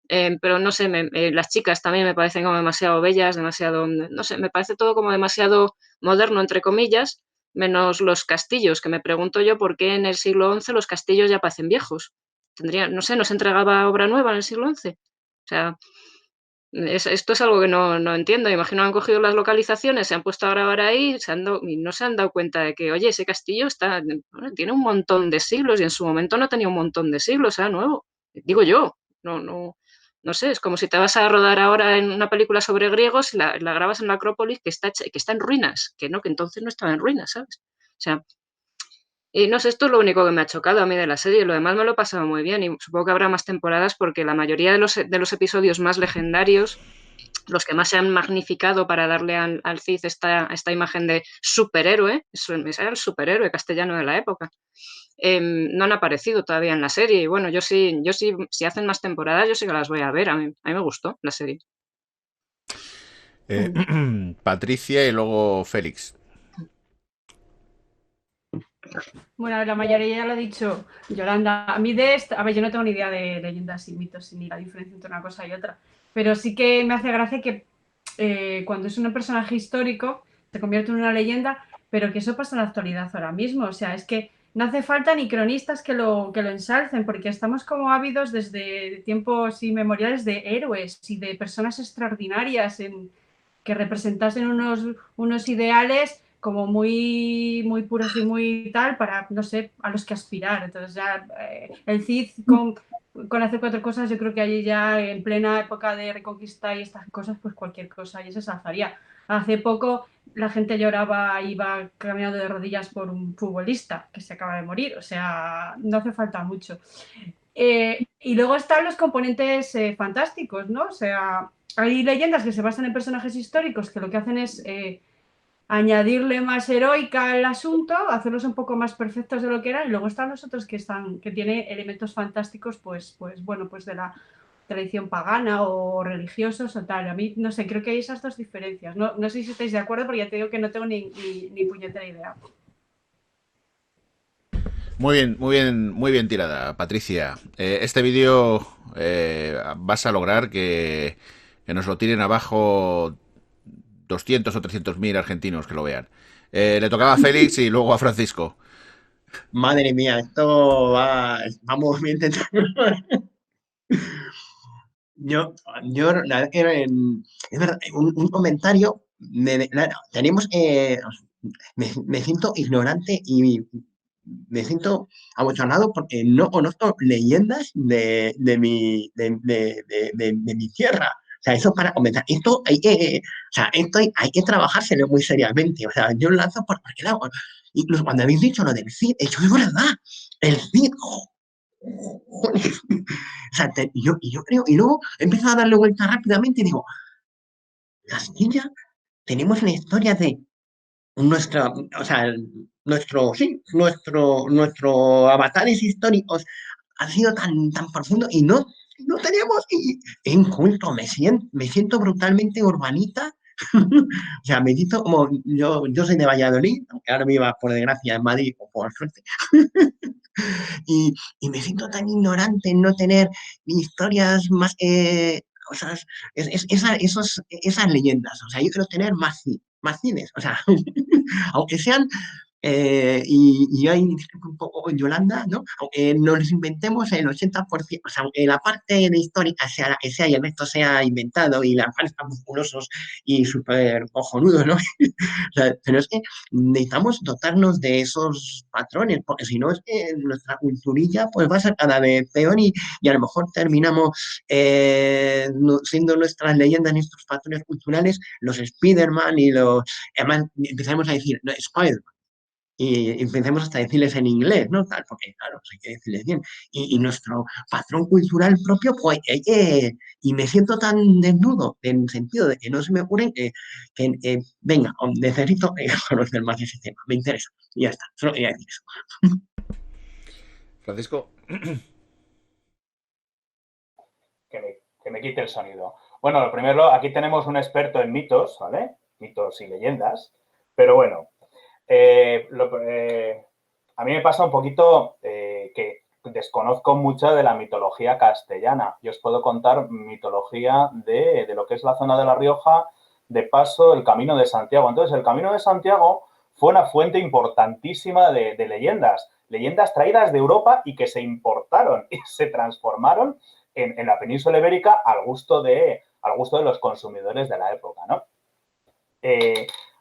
Pero no sé, las chicas también me parecen como demasiado bellas, demasiado, no sé, me parece todo como demasiado moderno, entre comillas, menos los castillos, que me pregunto yo por qué en el siglo XI los castillos ya parecen viejos. No sé, ¿no se entregaba obra nueva en el siglo XI? O sea, esto es algo que no entiendo. Imagino que han cogido las localizaciones, se han puesto a grabar ahí y no se han dado cuenta de que, oye, ese castillo tiene un montón de siglos y en su momento no tenía un montón de siglos, era nuevo. Digo yo, no sé, es como si te vas a rodar ahora en una película sobre griegos y la grabas en la Acrópolis que está en ruinas, que entonces no estaba en ruinas, ¿sabes? O sea, y no sé, esto es lo único que me ha chocado a mí de la serie. Lo demás me lo he pasado muy bien y supongo que habrá más temporadas porque la mayoría de los episodios más legendarios, los que más se han magnificado para darle al Cid esta imagen de superhéroe, era el superhéroe castellano de la época, no han aparecido todavía en la serie. Y bueno, yo sí, si hacen más temporadas, yo sí que las voy a ver. A mí me gustó la serie. Patricia y luego Félix. Bueno, la mayoría ya lo ha dicho Yolanda. A mí a ver, yo no tengo ni idea de leyendas y mitos ni la diferencia entre una cosa y otra, pero sí que me hace gracia que cuando es un personaje histórico se convierte en una leyenda, pero que eso pasa en la actualidad ahora mismo. O sea, es que no hace falta ni cronistas que lo ensalcen, porque estamos como ávidos desde tiempos inmemoriales de héroes y de personas extraordinarias que representasen unos ideales como muy, muy puros y muy tal para, no sé, a los que aspirar. Entonces ya el Cid con hacer 4 cosas, yo creo que allí ya en plena época de Reconquista y estas cosas, pues cualquier cosa y se salzaría. Hace poco la gente lloraba, iba caminando de rodillas por un futbolista que se acaba de morir, o sea, no hace falta mucho. Y luego están los componentes fantásticos, ¿no? O sea, hay leyendas que se basan en personajes históricos que lo que hacen es añadirle más heroica al asunto, hacerlos un poco más perfectos de lo que eran, y luego están los otros que tienen elementos fantásticos, pues bueno, pues de la tradición pagana o religiosos o tal. A mí, no sé, creo que hay esas dos diferencias. No sé si estáis de acuerdo, porque ya te digo que no tengo ni puñetera idea. Muy bien tirada, Patricia. Este vídeo vas a lograr que nos lo tiren abajo 200 o 300.000 argentinos que lo vean. Le tocaba a Félix y luego a Francisco. Madre mía, esto va, vamos a intentar. Yo, la verdad que es verdad, un comentario, tenemos, me siento ignorante y me siento abochornado porque no conozco leyendas de mi tierra. O sea, eso para comentar, esto hay que, o sea, hay que trabajárselo muy seriamente. O sea, yo lo lanzo porque, claro, incluso cuando habéis dicho lo del Cid, eso es verdad. El Cid, o sea, yo creo, y luego empiezo a darle vuelta rápidamente y digo, Castilla, tenemos la historia de nuestra, o sea, nuestro avatares históricos ha sido tan profundo y no tenemos, y en culto, me siento brutalmente urbanita. O sea, me siento como, yo soy de Valladolid, aunque ahora viva por desgracia en Madrid o por suerte. Y me siento tan ignorante en no tener historias más, cosas, esas leyendas. O sea, yo quiero tener más cines. O sea, aunque sean, y yo ahí discrepo un poco con Yolanda, ¿no? Aunque nos inventemos el 80%, o sea, aunque la parte de histórica sea la que sea y el resto sea inventado y las parezcan musculosos y súper cojonudos, ¿no? O sea, pero es que necesitamos dotarnos de esos patrones, porque si no es que nuestra culturilla pues va a ser cada vez peor y a lo mejor terminamos siendo nuestras leyendas, nuestros patrones culturales, los Spider-Man y los... Además, empezamos a decir, no, Spider-Man. Y empecemos hasta a decirles en inglés, ¿no? Tal, porque claro, pues hay que decirles bien. Y nuestro patrón cultural propio, pues y me siento tan desnudo en el sentido de que no se me ocurre venga, necesito conocer más ese tema, me interesa. Y ya está, solo quería decir eso. Francisco. Que me quite el sonido. Bueno, lo primero, aquí tenemos un experto en mitos, ¿vale? Mitos y leyendas. Pero bueno, a mí me pasa un poquito que desconozco mucho de la mitología castellana. Yo os puedo contar mitología de lo que es la zona de La Rioja, de paso, el Camino de Santiago. Entonces, el Camino de Santiago fue una fuente importantísima de leyendas traídas de Europa y que se importaron y se transformaron en la península ibérica al gusto de los consumidores de la época, ¿no?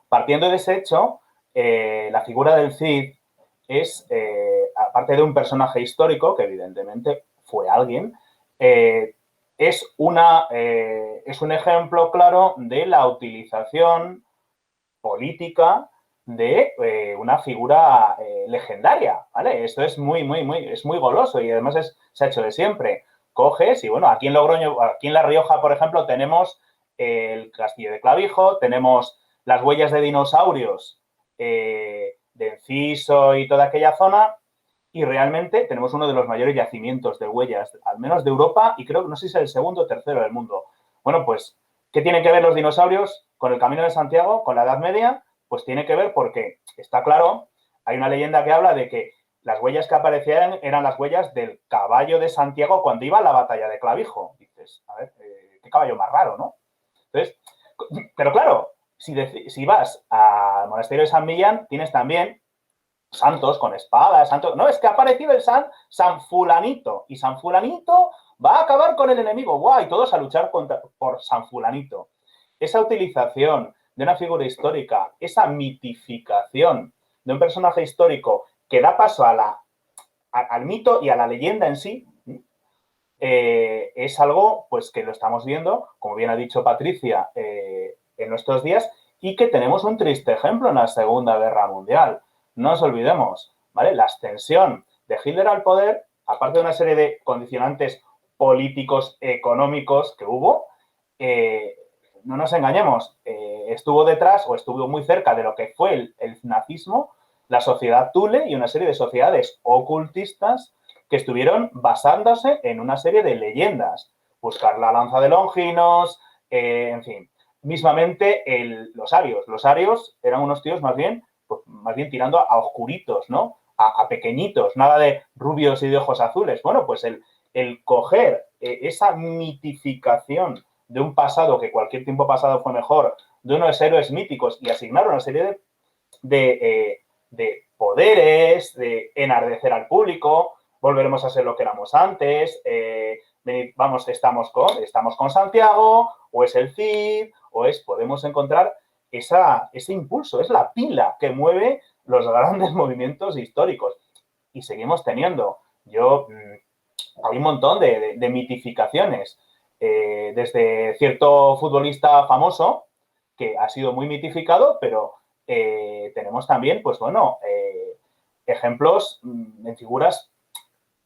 Partiendo de ese hecho, la figura del Cid es, aparte de un personaje histórico, que evidentemente fue alguien, es un ejemplo claro de la utilización política de una figura legendaria, ¿vale? Esto es muy goloso y además se ha hecho de siempre. Coges y, bueno, aquí en Logroño, aquí en La Rioja, por ejemplo, tenemos el castillo de Clavijo, tenemos las huellas de dinosaurios de Enciso y toda aquella zona, y realmente tenemos uno de los mayores yacimientos de huellas, al menos de Europa, y creo que no sé si es el segundo o tercero del mundo. Bueno, pues, ¿qué tienen que ver los dinosaurios con el Camino de Santiago, con la Edad Media? Pues tiene que ver porque, está claro, hay una leyenda que habla de que las huellas que aparecían eran las huellas del caballo de Santiago cuando iba a la batalla de Clavijo. Dices, a ver, qué caballo más raro, ¿no? Entonces, pero claro, si vas al monasterio de San Millán, tienes también santos con espadas, santos... No, es que ha aparecido el San Fulanito, y San Fulanito va a acabar con el enemigo. ¡Guau! Y todos a luchar por San Fulanito. Esa utilización de una figura histórica, esa mitificación de un personaje histórico que da paso al mito y a la leyenda en sí, es algo pues que lo estamos viendo, como bien ha dicho Patricia, en nuestros días, y que tenemos un triste ejemplo en la Segunda Guerra Mundial. No nos olvidemos, ¿vale? La ascensión de Hitler al poder, aparte de una serie de condicionantes políticos, económicos que hubo, no nos engañemos, estuvo detrás o estuvo muy cerca de lo que fue el nazismo, la sociedad Thule y una serie de sociedades ocultistas que estuvieron basándose en una serie de leyendas. Buscar la lanza de Longinos, en fin. Mismamente los arios. Los arios eran unos tíos más bien tirando a oscuritos, ¿no? A pequeñitos, nada de rubios y de ojos azules. Bueno, pues el coger esa mitificación de un pasado que cualquier tiempo pasado fue mejor, de unos héroes míticos y asignar una serie de poderes, de enardecer al público, volveremos a ser lo que éramos antes, vamos, estamos con Santiago, o es el Cid, podemos encontrar ese impulso, es la pila que mueve los grandes movimientos históricos. Y seguimos teniendo. Hay un montón de mitificaciones, desde cierto futbolista famoso, que ha sido muy mitificado, pero tenemos también, pues bueno, ejemplos en figuras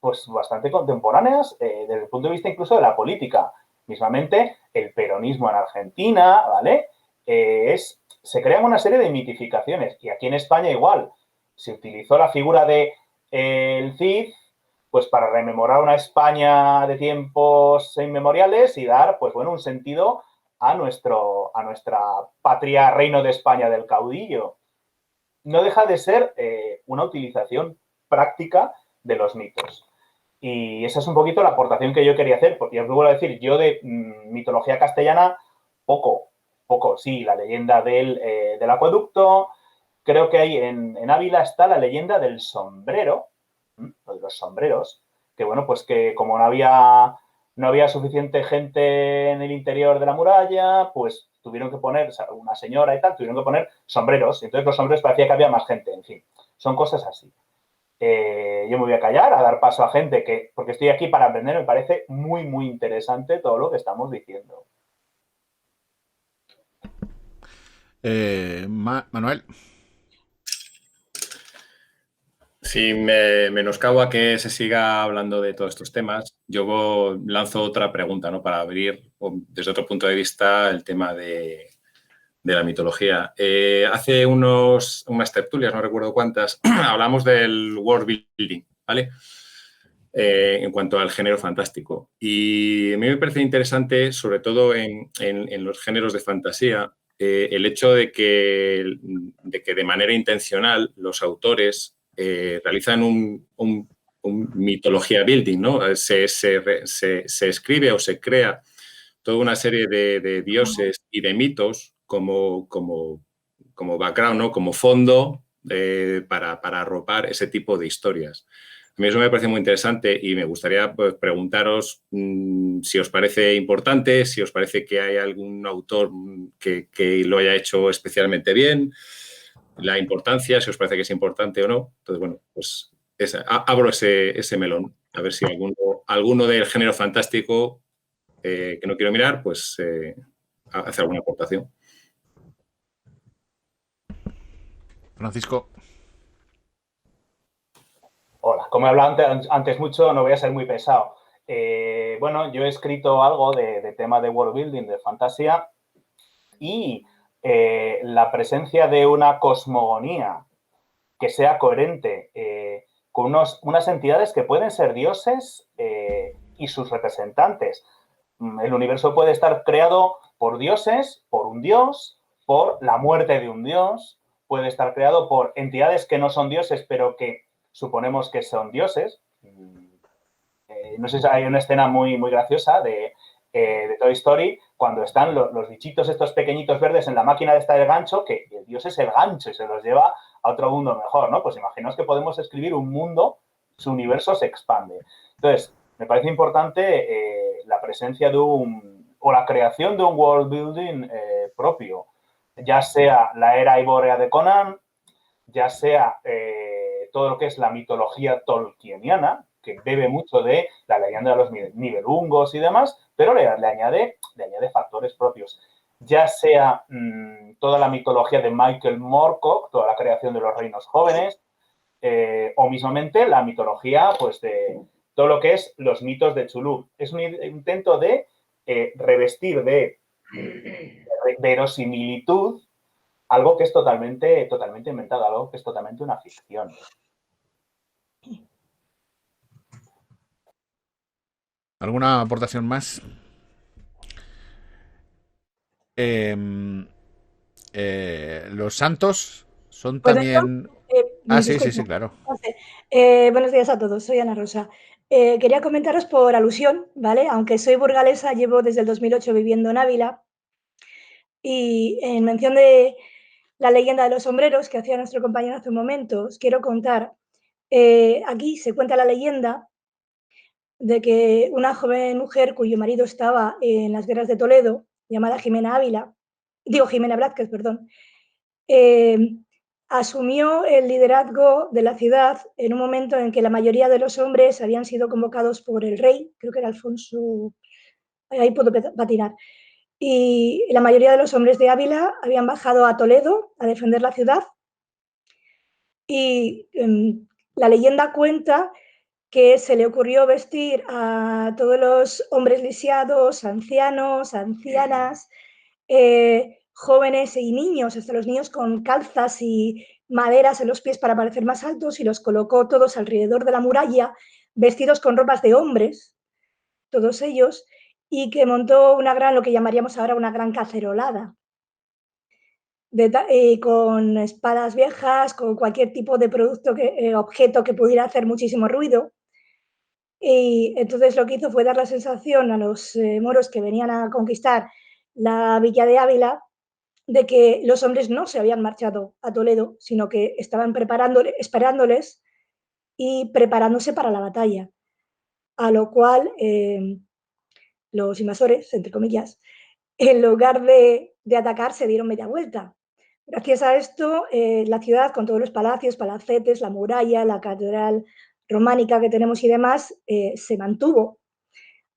pues bastante contemporáneas desde el punto de vista incluso de la política. Mismamente, el peronismo en Argentina, ¿vale? Se crean una serie de mitificaciones. Y aquí en España igual. Se utilizó la figura de el Cid pues para rememorar una España de tiempos inmemoriales y dar, pues bueno, un sentido a nuestra patria reino de España del caudillo. No deja de ser una utilización práctica de los mitos. Y esa es un poquito la aportación que yo quería hacer, porque os vuelvo a decir, yo de mitología castellana, poco, sí, la leyenda del acueducto, creo que hay en Ávila está la leyenda del sombrero, de los sombreros, que bueno, pues que como no había suficiente gente en el interior de la muralla, pues tuvieron que poner, o sea, una señora y tal, tuvieron que poner sombreros, entonces los sombreros parecía que había más gente, en fin, son cosas así. Yo me voy a callar, a dar paso a gente porque estoy aquí para aprender, me parece muy, muy interesante todo lo que estamos diciendo. Manuel. Si me menoscabo a que se siga hablando de todos estos temas, yo lanzo otra pregunta, ¿no? Para abrir desde otro punto de vista el tema de la mitología. Hace unas tertulias, no recuerdo cuántas, hablamos del world building, ¿vale? En cuanto al género fantástico. Y a mí me parece interesante, sobre todo en los géneros de fantasía, el hecho de que de manera intencional los autores realizan un mitología building, ¿no? Se escribe o se crea toda una serie de dioses y de mitos como background, ¿no? Como fondo para arropar ese tipo de historias. A mí eso me parece muy interesante y me gustaría pues, preguntaros si os parece importante, si os parece que hay algún autor que lo haya hecho especialmente bien, la importancia, si os parece que es importante o no. Entonces, bueno, pues abro ese melón, a ver si alguno del género fantástico que no quiero mirar, pues hace alguna aportación. Francisco. Hola, como he hablado antes mucho, no voy a ser muy pesado. Bueno, yo he escrito algo de tema de world building, de fantasía, y la presencia de una cosmogonía que sea coherente con unas entidades que pueden ser dioses y sus representantes. El universo puede estar creado por dioses, por un dios, por la muerte de un dios, puede estar creado por entidades que no son dioses, pero que suponemos que son dioses. No sé si hay una escena muy, muy graciosa de Toy Story cuando están los bichitos estos pequeñitos verdes en la máquina de esta del gancho, que el dios es el gancho y se los lleva a otro mundo mejor, ¿no? Pues imaginaos que podemos escribir un mundo, su universo se expande. Entonces, me parece importante la presencia o la creación de un world building propio, ya sea la era ibórea de Conan, ya sea todo lo que es la mitología tolkieniana, que bebe mucho de la leyenda de los Nibelungos y demás, pero le añade factores propios. Ya sea toda la mitología de Michael Moorcock, toda la creación de los reinos jóvenes, o mismamente la mitología pues, de todo lo que es los mitos de Chulú. Es un intento de revestir de verosimilitud algo que es totalmente inventado, algo que es totalmente una ficción. ¿Alguna aportación más? Los santos son ¿Puedo también... sí, claro. Buenos días a todos, soy Ana Rosa. Quería comentaros por alusión, ¿vale? Aunque soy burgalesa, llevo desde el 2008 viviendo en Ávila y en mención de la leyenda de los sombreros que hacía nuestro compañero hace un momento, os quiero contar. Aquí se cuenta la leyenda de que una joven mujer cuyo marido estaba en las guerras de Toledo, llamada Jimena Blázquez, perdón, asumió el liderazgo de la ciudad en un momento en que la mayoría de los hombres habían sido convocados por el rey, creo que era Alfonso, ahí puedo patinar, y la mayoría de los hombres de Ávila habían bajado a Toledo a defender la ciudad y la leyenda cuenta que se le ocurrió vestir a todos los hombres lisiados, ancianos, ancianas, jóvenes y niños, hasta los niños con calzas y maderas en los pies para parecer más altos, y los colocó todos alrededor de la muralla, vestidos con ropas de hombres, todos ellos, y que montó lo que llamaríamos ahora una gran cacerolada, con espadas viejas, con cualquier tipo de objeto que pudiera hacer muchísimo ruido. Y entonces lo que hizo fue dar la sensación a los moros que venían a conquistar la villa de Ávila de que los hombres no se habían marchado a Toledo, sino que estaban esperándoles y preparándose para la batalla. A lo cual los invasores, entre comillas, en lugar de atacar, se dieron media vuelta. Gracias a esto, la ciudad, con todos los palacios, palacetes, la muralla, la catedral románica que tenemos y demás, se mantuvo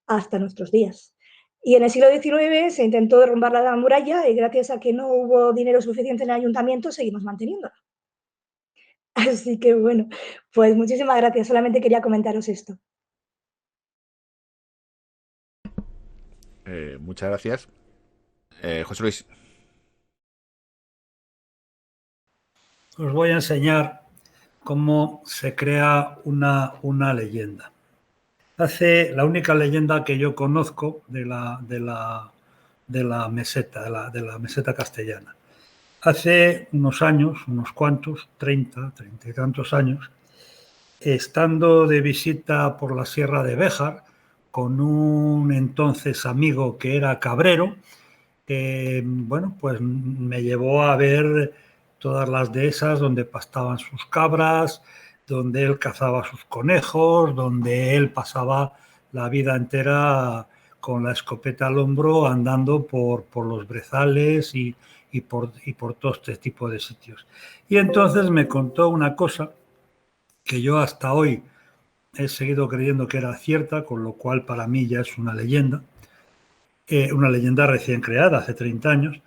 hasta nuestros días. Y en el siglo XIX se intentó derrumbar la muralla y gracias a que no hubo dinero suficiente en el ayuntamiento, seguimos manteniéndola. Así que bueno, pues muchísimas gracias. Solamente quería comentaros esto. Muchas gracias. José Luis. Os voy a enseñar cómo se crea una leyenda. La única leyenda que yo conozco de la meseta castellana. Hace unos años, unos cuantos, 30 y tantos años, estando de visita por la Sierra de Béjar con un entonces amigo que era cabrero, bueno, pues me llevó a ver todas las dehesas donde pastaban sus cabras, donde él cazaba sus conejos, donde él pasaba la vida entera con la escopeta al hombro andando por los brezales y por todo este tipo de sitios. Y entonces me contó una cosa que yo hasta hoy he seguido creyendo que era cierta, con lo cual para mí ya es una leyenda recién creada, hace 30 años,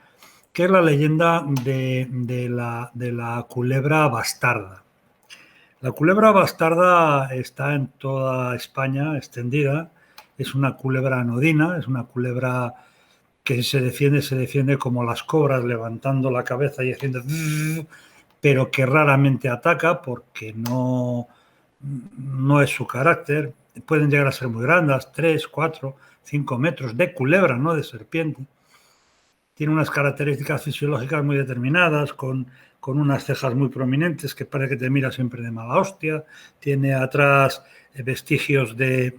que es la leyenda de la culebra bastarda. La culebra bastarda está en toda España extendida, es una culebra anodina, es una culebra que se defiende como las cobras, levantando la cabeza y haciendo... pero que raramente ataca porque no es su carácter. Pueden llegar a ser muy grandes, 3, 4, 5 metros, de culebra, no de serpiente. Tiene unas características fisiológicas muy determinadas, con unas cejas muy prominentes que parece que te mira siempre de mala hostia. Tiene atrás vestigios de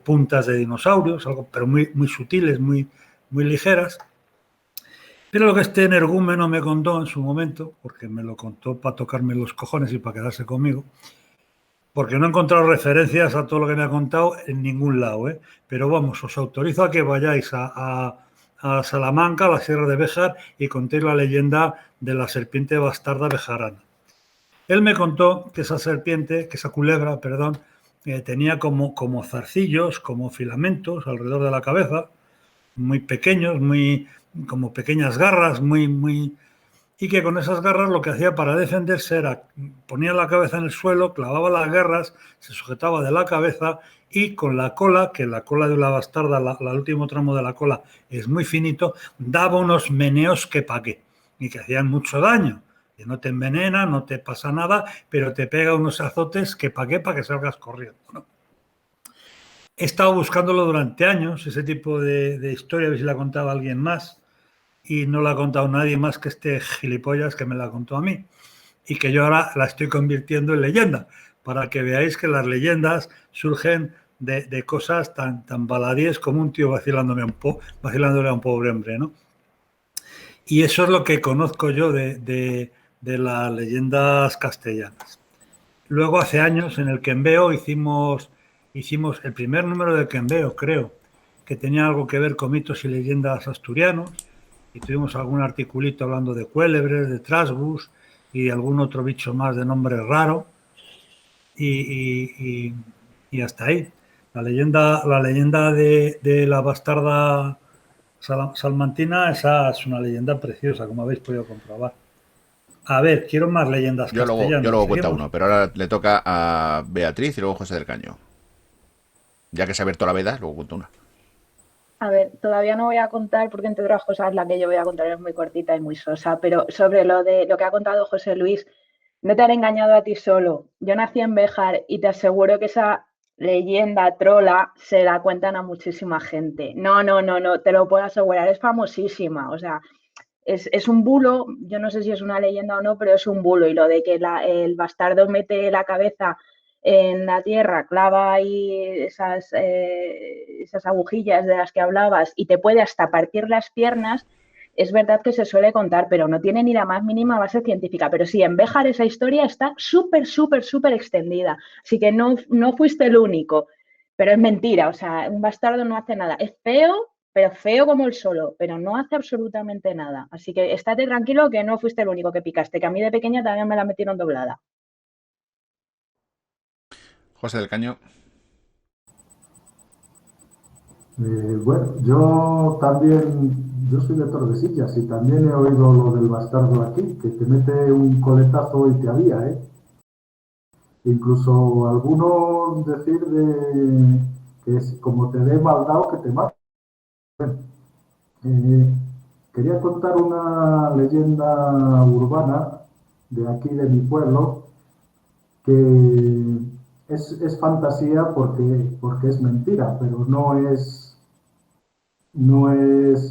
puntas de dinosaurios, algo, pero muy sutiles, muy ligeras. Pero lo que este energúmeno me contó en su momento, porque me lo contó para tocarme los cojones y para quedarse conmigo, porque no he encontrado referencias a todo lo que me ha contado en ningún lado, ¿eh? Pero vamos, os autorizo a que vayáis a Salamanca, a la Sierra de Béjar, y contéis la leyenda de la serpiente bastarda bejarana. Él me contó que esa serpiente, que esa culebra, perdón, tenía como zarcillos, como filamentos alrededor de la cabeza, muy pequeños, como pequeñas garras, y que con esas garras lo que hacía para defenderse era ponía la cabeza en el suelo, clavaba las garras, se sujetaba de la cabeza y con la cola, que la cola de la bastarda, el último tramo de la cola es muy finito, daba unos meneos que pa' qué, y que hacían mucho daño. Que no te envenena, no te pasa nada, pero te pega unos azotes que pa' qué, para que salgas corriendo, ¿no? He estado buscándolo durante años, ese tipo de historia, a ver si la contaba alguien más, y no la ha contado nadie más que este gilipollas que me la contó a mí, y que yo ahora la estoy convirtiendo en leyenda, para que veáis que las leyendas surgen de cosas tan baladíes como un tío vacilándole a un pobre hombre, ¿no? Y eso es lo que conozco yo de las leyendas castellanas. Luego, hace años, en el Quenveo hicimos el primer número del Quenveo, creo, que tenía algo que ver con mitos y leyendas asturianos, y tuvimos algún articulito hablando de cuélebres, de trasgus y algún otro bicho más de nombre raro, y hasta ahí. La leyenda de la bastarda salmantina, esa es una leyenda preciosa, como habéis podido comprobar. A ver, quiero más leyendas castellanas. Yo luego cuento uno, pero ahora le toca a Beatriz y luego José del Caño. Ya que se ha abierto la veda, luego cuento una. A ver, todavía no voy a contar, porque entre otras cosas la que yo voy a contar es muy cortita y muy sosa, pero sobre lo que ha contado José Luis, no te han engañado a ti solo. Yo nací en Béjar y te aseguro que esa leyenda trola se la cuentan a muchísima gente. No, te lo puedo asegurar, es famosísima. O sea, es un bulo, yo no sé si es una leyenda o no, pero es un bulo. Y lo de que el bastardo mete la cabeza en la tierra, clava ahí esas agujillas de las que hablabas y te puede hasta partir las piernas, es verdad que se suele contar, pero no tiene ni la más mínima base científica. Pero sí, en Béjar esa historia está súper extendida. Así que no fuiste el único, pero es mentira. O sea, un bastardo no hace nada. Es feo, pero feo como el solo, pero no hace absolutamente nada. Así que estate tranquilo que no fuiste el único que picaste, que a mí de pequeña también me la metieron doblada. José del Caño. Bueno, yo soy de Tordesillas y también he oído lo del bastardo aquí, que te mete un coletazo y te avía, ¿eh? Incluso algunos decir que es como te dé maldado que te mata. Bueno, quería contar una leyenda urbana de aquí, de mi pueblo, que es fantasía porque es mentira, pero no es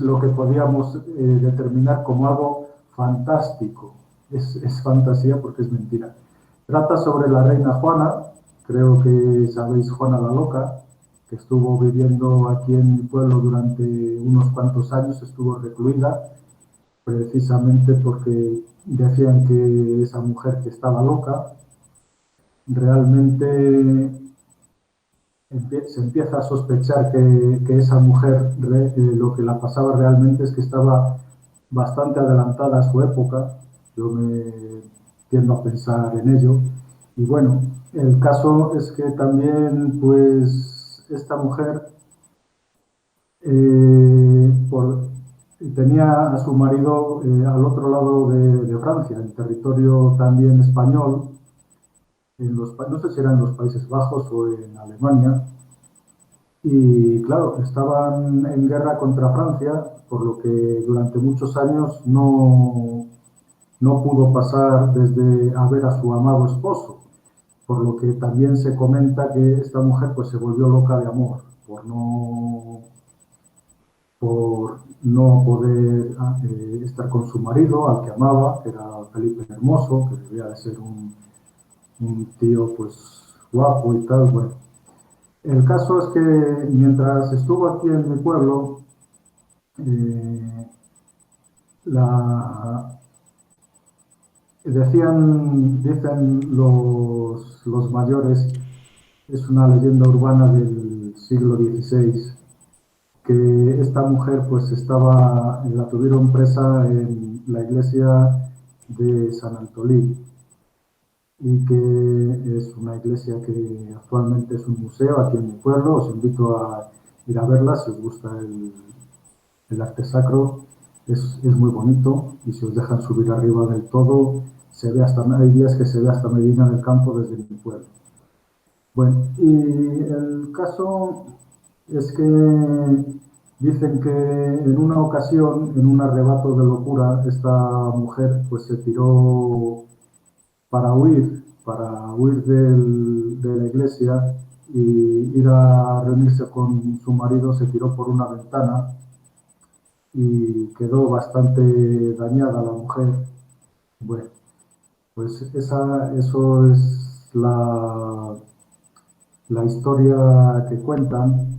lo que podíamos determinar como algo fantástico. Es fantasía porque es mentira. Trata sobre la reina Juana, creo que sabéis Juana la Loca, que estuvo viviendo aquí en mi pueblo durante unos cuantos años, estuvo recluida, precisamente porque decían que esa mujer que estaba loca, realmente se empieza a sospechar que esa mujer lo que la pasaba realmente es que estaba bastante adelantada a su época. Yo me tiendo a pensar en ello. Y bueno, el caso es que también, pues, esta mujer tenía a su marido al otro lado de Francia, en territorio también español, no sé si eran en los Países Bajos o en Alemania, y claro, estaban en guerra contra Francia, por lo que durante muchos años no pudo pasar desde a ver a su amado esposo, por lo que también se comenta que esta mujer pues se volvió loca de amor, por no poder estar con su marido, al que amaba, que era Felipe el Hermoso, que debía de ser un tío pues guapo y tal. Bueno, el caso es que mientras estuvo aquí en mi pueblo, dicen los mayores, es una leyenda urbana del siglo XVI, que esta mujer pues la tuvieron presa en la iglesia de San Antolín. y que es una iglesia que actualmente es un museo aquí en mi pueblo. Os invito a ir a verla si os gusta el arte sacro. Es muy bonito y si os dejan subir arriba del todo, hay días que se ve hasta Medina del Campo desde mi pueblo. Bueno, y el caso es que dicen que en una ocasión, en un arrebato de locura, esta mujer pues se tiró para huir de la iglesia y ir a reunirse con su marido, se tiró por una ventana y quedó bastante dañada la mujer. Bueno, pues eso es la historia que cuentan.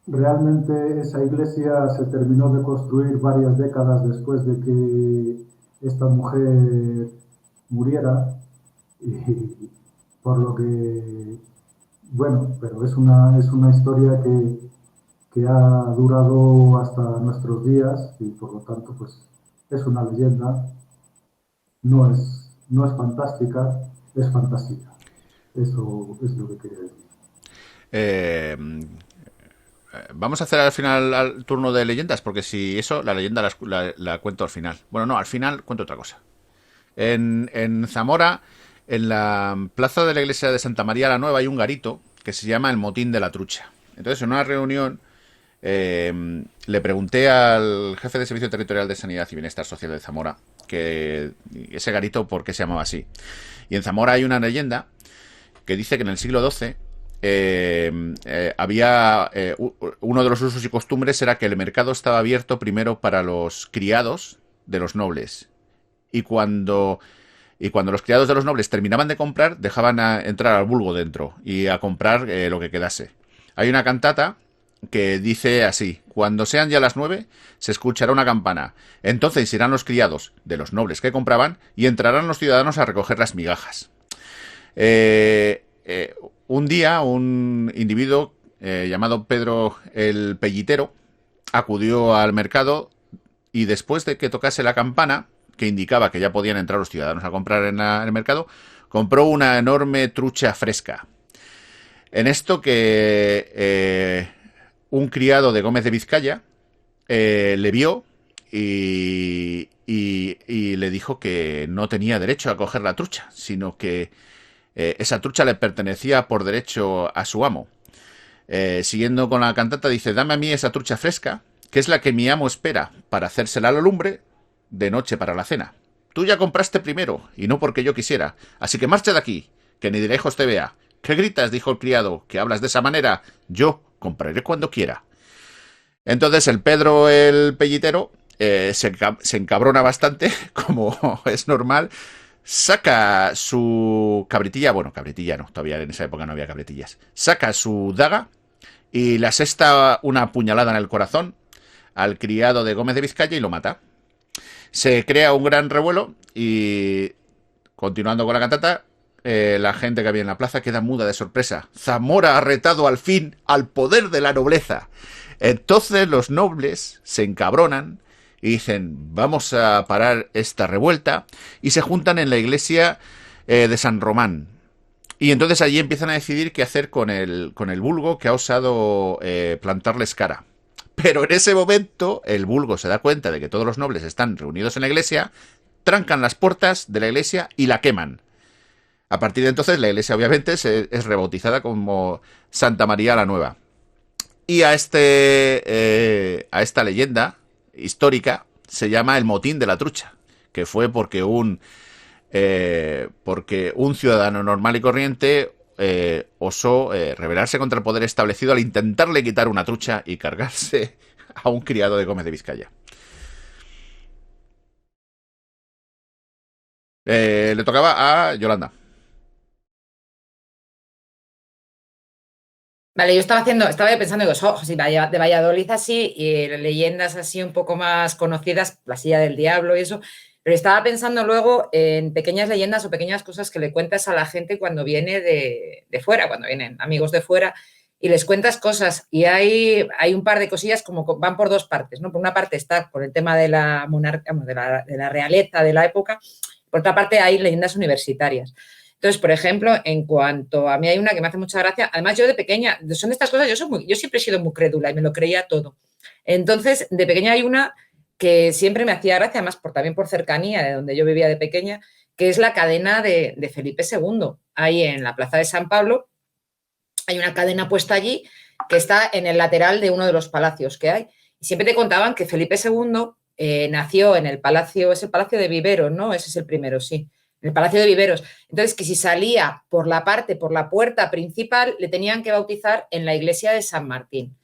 Realmente esa iglesia se terminó de construir varias décadas después de que esta mujer muriera, y por lo que, bueno, pero es una historia que ha durado hasta nuestros días y por lo tanto pues es una leyenda, no es fantástica, es fantasía. Eso es lo que quería decir. Vamos a hacer al final al turno de leyendas, porque si eso, la leyenda la cuento al final. Bueno, no, al final cuento otra cosa. En Zamora, en la plaza de la iglesia de Santa María la Nueva, hay un garito que se llama el Motín de la Trucha. Entonces, en una reunión, le pregunté al jefe de Servicio Territorial de Sanidad y Bienestar Social de Zamora que ese garito, ¿por qué se llamaba así? Y en Zamora hay una leyenda que dice que en el siglo XII había uno de los usos y costumbres era que el mercado estaba abierto primero para los criados de los nobles y cuando los criados de los nobles terminaban de comprar dejaban entrar al vulgo dentro y a comprar lo que quedase. Hay una cantata que dice así: cuando sean ya las 9 se escuchará una campana, entonces irán los criados de los nobles que compraban y entrarán los ciudadanos a recoger las migajas. Un día un individuo llamado Pedro el Pellitero acudió al mercado y después de que tocase la campana, que indicaba que ya podían entrar los ciudadanos a comprar en el mercado, compró una enorme trucha fresca. En esto que un criado de Gómez de Vizcaya le vio y le dijo que no tenía derecho a coger la trucha, sino que esa trucha le pertenecía por derecho a su amo. Siguiendo con la cantata, dice: dame a mí esa trucha fresca, que es la que mi amo espera para hacérsela a la lumbre de noche para la cena. Tú ya compraste primero, y no porque yo quisiera, así que marcha de aquí, que ni de lejos te vea. ¿Qué gritas?, dijo el criado, ¿que hablas de esa manera? Yo compraré cuando quiera. Entonces el Pedro el Pellitero se encabrona bastante, como es normal, saca su cabritilla, bueno, cabritilla no, todavía en esa época no había cabritillas, saca su daga y le asesta una puñalada en el corazón al criado de Gómez de Vizcaya y lo mata. Se crea un gran revuelo y, continuando con la cantata, la gente que había en la plaza queda muda de sorpresa. Zamora ha retado al fin al poder de la nobleza. Entonces los nobles se encabronan y dicen: vamos a parar esta revuelta, y se juntan en la iglesia de San Román. Y entonces allí empiezan a decidir qué hacer con el vulgo que ha osado plantarles cara. Pero en ese momento el vulgo se da cuenta de que todos los nobles están reunidos en la iglesia, trancan las puertas de la iglesia y la queman. A partir de entonces la iglesia obviamente es rebautizada como Santa María la Nueva. Y a esta leyenda histórica se llama el Motín de la Trucha, que fue porque un ciudadano normal y corriente osó rebelarse contra el poder establecido al intentarle quitar una trucha y cargarse a un criado de Gómez de Vizcaya. Le tocaba a Yolanda. Vale, yo estaba pensando, digo, si de Valladolid así, y leyendas así un poco más conocidas, la silla del diablo y eso, pero estaba pensando luego en pequeñas leyendas o pequeñas cosas que le cuentas a la gente cuando viene de fuera, cuando vienen amigos de fuera, y les cuentas cosas. Y hay un par de cosillas como van por dos partes, ¿no? Por una parte está por el tema de la monarquía, de la realeza de la época. Por otra parte, hay leyendas universitarias. Entonces, por ejemplo, en cuanto a mí hay una que me hace mucha gracia, además yo de pequeña, son de estas cosas, yo siempre he sido muy crédula y me lo creía todo. Entonces, de pequeña hay una que siempre me hacía gracia, además también por cercanía de donde yo vivía de pequeña, que es la cadena de Felipe II. Ahí en la Plaza de San Pablo hay una cadena puesta allí que está en el lateral de uno de los palacios que hay. Y siempre te contaban que Felipe II nació en el palacio, es el Palacio de Viveros, ¿no? Ese es el primero, sí, el Palacio de Viveros. Entonces, que si salía por la puerta principal, le tenían que bautizar en la iglesia de San Martín.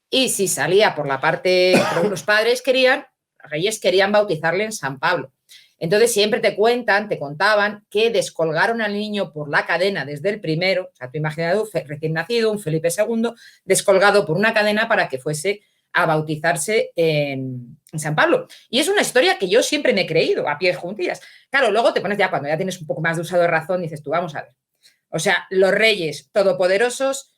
Y si salía por la parte, los padres los reyes querían bautizarle en San Pablo. Entonces siempre te contaban que descolgaron al niño por la cadena desde el primero, o sea, tú imagínate un recién nacido, un Felipe II, descolgado por una cadena para que fuese a bautizarse en San Pablo. Y es una historia que yo siempre me he creído, a pie juntillas. Claro, luego te pones ya, cuando ya tienes un poco más de uso de razón, dices tú, vamos a ver. O sea, los reyes todopoderosos,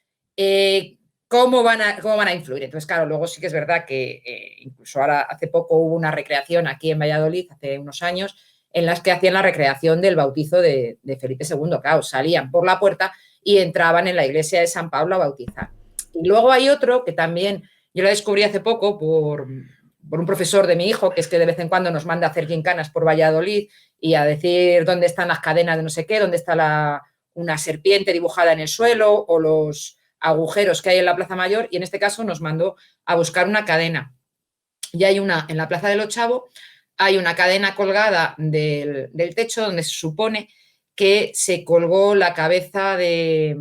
¿cómo van a influir? Entonces, claro, luego sí que es verdad que incluso ahora hace poco hubo una recreación aquí en Valladolid, hace unos años, en las que hacían la recreación del bautizo de Felipe II. Claro, salían por la puerta y entraban en la iglesia de San Pablo a bautizar. Y luego hay otro que también yo lo descubrí hace poco por un profesor de mi hijo, que es que de vez en cuando nos manda a hacer gincanas por Valladolid y a decir dónde están las cadenas de no sé qué, dónde está una serpiente dibujada en el suelo o los agujeros que hay en la Plaza Mayor, y en este caso nos mandó a buscar una cadena. Y hay una, en la Plaza del Ochavo, hay una cadena colgada del techo donde se supone que se colgó la cabeza de...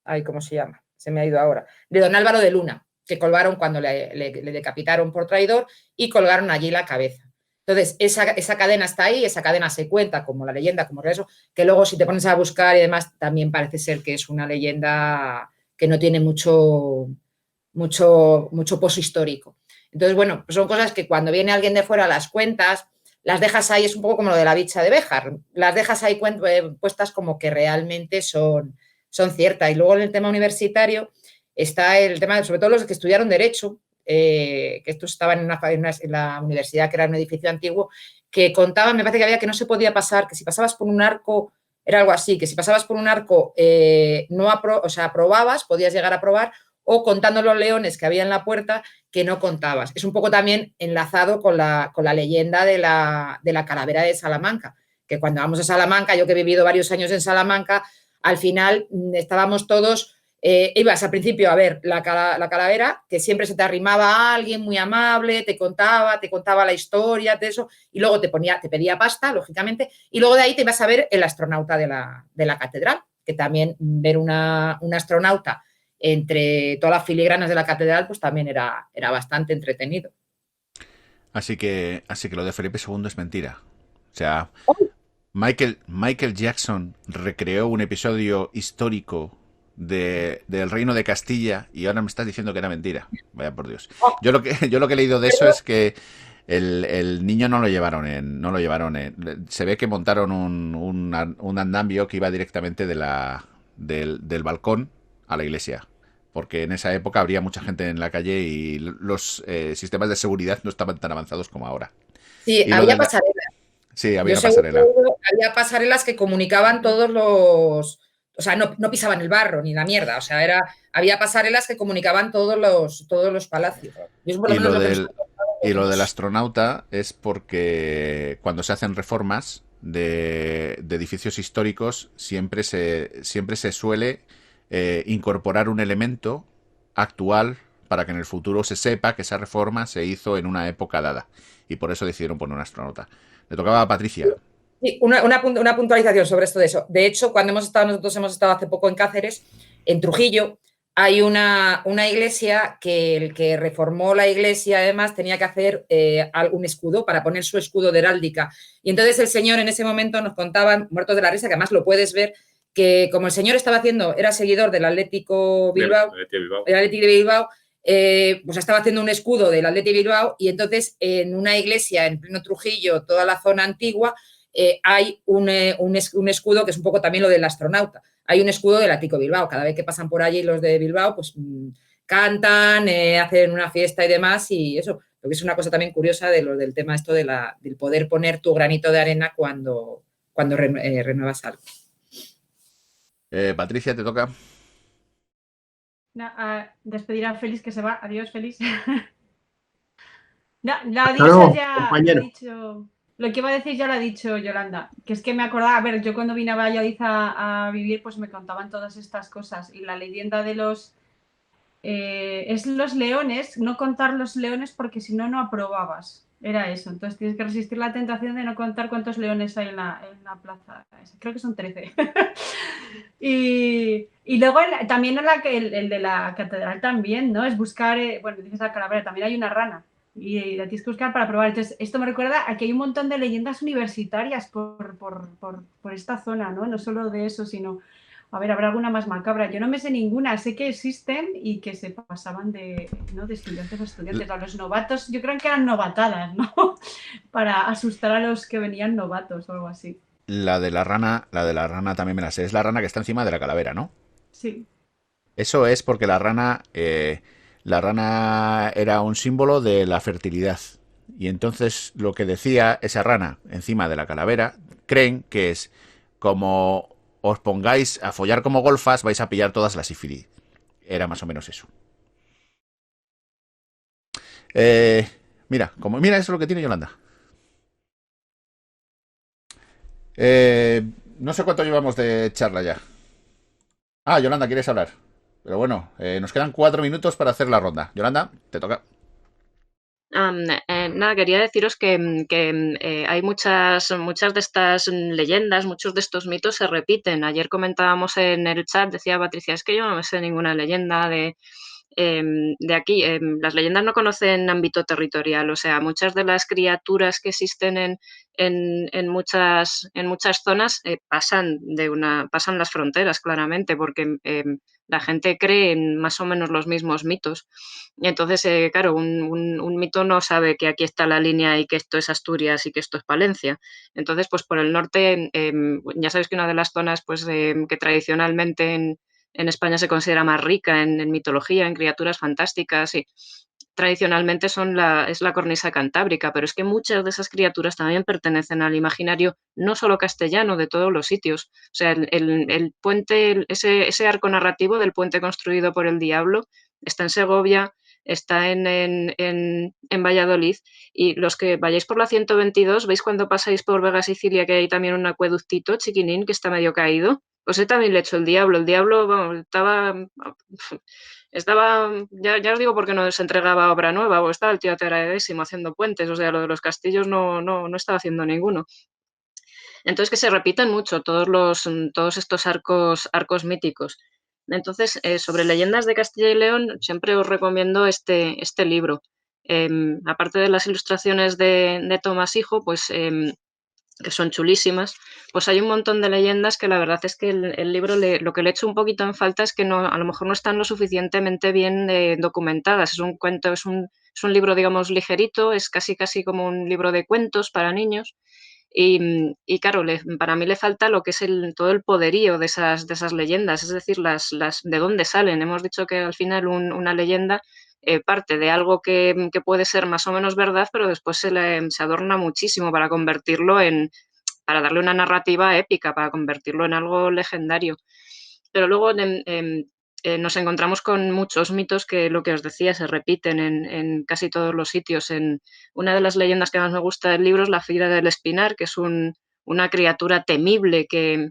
Ay, ¿cómo se llama? Se me ha ido ahora. De don Álvaro de Luna, que colgaron cuando le decapitaron por traidor y colgaron allí la cabeza. Entonces, esa cadena está ahí, esa cadena se cuenta como la leyenda, como eso, que luego si te pones a buscar y demás, también parece ser que es una leyenda que no tiene mucho pozo histórico. Entonces, bueno, pues son cosas que cuando viene alguien de fuera las cuentas, las dejas ahí, es un poco como lo de la bicha de Béjar, las dejas ahí puestas como que realmente son ciertas. Y luego en el tema universitario está el tema, sobre todo los que estudiaron Derecho, que estos estaban en la universidad, que era un edificio antiguo, que contaban, me parece que había que no se podía pasar, que si pasabas por un arco, era algo así, que si pasabas por un arco aprobabas, podías llegar a aprobar, o contando los leones que había en la puerta, que no contabas. Es un poco también enlazado con la leyenda de la calavera de Salamanca, que cuando vamos a Salamanca, yo que he vivido varios años en Salamanca, al final estábamos todos... ibas al principio a ver la calavera, que siempre se te arrimaba a alguien muy amable, te contaba la historia de eso, y luego te pedía pasta, lógicamente, y luego de ahí te ibas a ver el astronauta de la catedral, que también ver un astronauta entre todas las filigranas de la catedral, pues también era bastante entretenido. Así que lo de Felipe II es mentira. O sea, Michael Jackson recreó un episodio histórico del Reino de Castilla y ahora me estás diciendo que era mentira. Vaya por Dios. Yo lo que he leído de eso es que el niño no lo llevaron en... Se ve que montaron un andamio que iba directamente del balcón a la iglesia, porque en esa época habría mucha gente en la calle y los sistemas de seguridad no estaban tan avanzados como ahora. Sí, había pasarelas. Sí, había una pasarela. Había pasarelas que comunicaban todos los... O sea, no pisaban el barro ni la mierda. O sea, había pasarelas que comunicaban todos los palacios. Y lo del astronauta es porque cuando se hacen reformas de edificios históricos siempre se suele incorporar un elemento actual para que en el futuro se sepa que esa reforma se hizo en una época dada. Y por eso decidieron poner un astronauta. Le tocaba a Patricia. Sí, una puntualización sobre esto de eso. De hecho, nosotros hemos estado hace poco en Cáceres, en Trujillo, hay una iglesia que el que reformó la iglesia además tenía que hacer un escudo para poner su escudo de heráldica. Y entonces el señor en ese momento nos contaba, muertos de la risa, que además lo puedes ver, que como el señor era seguidor del Atlético Bilbao, pues estaba haciendo un escudo del Atlético Bilbao y entonces en una iglesia en pleno Trujillo, toda la zona antigua, hay un escudo que es un poco también lo del astronauta. Hay un escudo del Atlético Bilbao. Cada vez que pasan por allí los de Bilbao, pues cantan, hacen una fiesta y demás y eso. Lo que es una cosa también curiosa del tema esto del poder poner tu granito de arena cuando renuevas algo. Patricia, te toca. Despedir a Félix, que se va. Adiós, Félix. Lo que iba a decir ya lo ha dicho Yolanda, que es que me acordaba, a ver, yo cuando vine a Valladolid a vivir, pues me contaban todas estas cosas, y la leyenda de es los leones, no contar los leones porque si no, no aprobabas, era eso, entonces tienes que resistir la tentación de no contar cuántos leones hay en la plaza, creo que son 13. Y luego también el de la catedral también, ¿no? Es buscar, bueno, dices la calavera, también hay una rana. Y la tienes que buscar para probar. Entonces, esto me recuerda a que hay un montón de leyendas universitarias por esta zona, ¿no? No solo de eso, sino, a ver, habrá alguna más macabra. Yo no me sé ninguna, sé que existen y que se pasaban de estudiantes a estudiantes. A los novatos, yo creo que eran novatadas, ¿no? Para asustar a los que venían novatos o algo así. La de la rana también me la sé. Es la rana que está encima de la calavera, ¿no? Sí. Eso es porque la rana era un símbolo de la fertilidad. Y entonces lo que decía esa rana encima de la calavera, creen que es como os pongáis a follar como golfas, vais a pillar todas las sífilis. Era más o menos eso. Mira, eso es lo que tiene Yolanda. No sé cuánto llevamos de charla ya. Yolanda, ¿quieres hablar? Pero bueno, nos quedan 4 minutos para hacer la ronda. Yolanda, te toca. Nada, quería deciros que hay muchas de estas leyendas, muchos de estos mitos se repiten. Ayer comentábamos en el chat, decía Patricia, es que yo no me sé ninguna leyenda de aquí. Las leyendas no conocen ámbito territorial, o sea, muchas de las criaturas que existen en muchas zonas pasan las fronteras, claramente, porque la gente cree en más o menos los mismos mitos. Y entonces, claro, un mito no sabe que aquí está la línea y que esto es Asturias y que esto es Palencia. Entonces, pues por el norte, ya sabéis que una de las zonas pues, que tradicionalmente en España se considera más rica en mitología, en criaturas fantásticas y tradicionalmente es la cornisa cantábrica, pero es que muchas de esas criaturas también pertenecen al imaginario no solo castellano, de todos los sitios. O sea, el puente, ese arco narrativo del puente construido por el diablo está en Segovia, está en Valladolid, y los que vayáis por la 122, veis cuando pasáis por Vega Sicilia que hay también un acueductito chiquinín que está medio caído. Pues también le echó el diablo. El diablo, vamos, estaba, ya os digo por qué no se entregaba obra nueva, o estaba el tío aterradísimo haciendo puentes, o sea, lo de los castillos no estaba haciendo ninguno. Entonces que se repiten mucho todos estos arcos míticos. Entonces, sobre leyendas de Castilla y León, siempre os recomiendo este libro. Aparte de las ilustraciones de Tomás Hijo, pues que son chulísimas, pues hay un montón de leyendas que la verdad es que el libro lo que le echo un poquito en falta es que a lo mejor no están lo suficientemente bien documentadas. Es un cuento, es un libro, digamos, ligerito, es casi como un libro de cuentos para niños. Y claro, para mí le falta lo que es todo el poderío de esas leyendas, es decir, de dónde salen. Hemos dicho que al final una leyenda parte de algo que puede ser más o menos verdad, pero después se adorna muchísimo para para darle una narrativa épica, para convertirlo en algo legendario. Pero luego nos encontramos con muchos mitos que, lo que os decía, se repiten en casi todos los sitios. Una de las leyendas que más me gusta del libro es la Fira del Espinar, que es una criatura temible que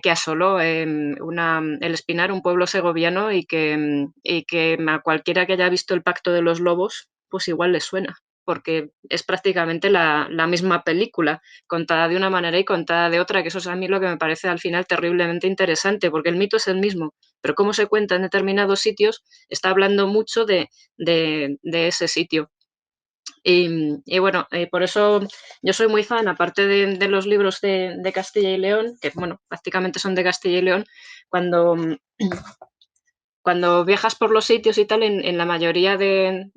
asoló el Espinar, un pueblo segoviano, y que a cualquiera que haya visto El Pacto de los Lobos, pues igual le suena, porque es prácticamente la misma película, contada de una manera y contada de otra, que eso es a mí lo que me parece al final terriblemente interesante, porque el mito es el mismo, pero cómo se cuenta en determinados sitios está hablando mucho de ese sitio. Y bueno, por eso yo soy muy fan, aparte de los libros de Castilla y León, que bueno, prácticamente son de Castilla y León, cuando viajas por los sitios y tal, en la mayoría de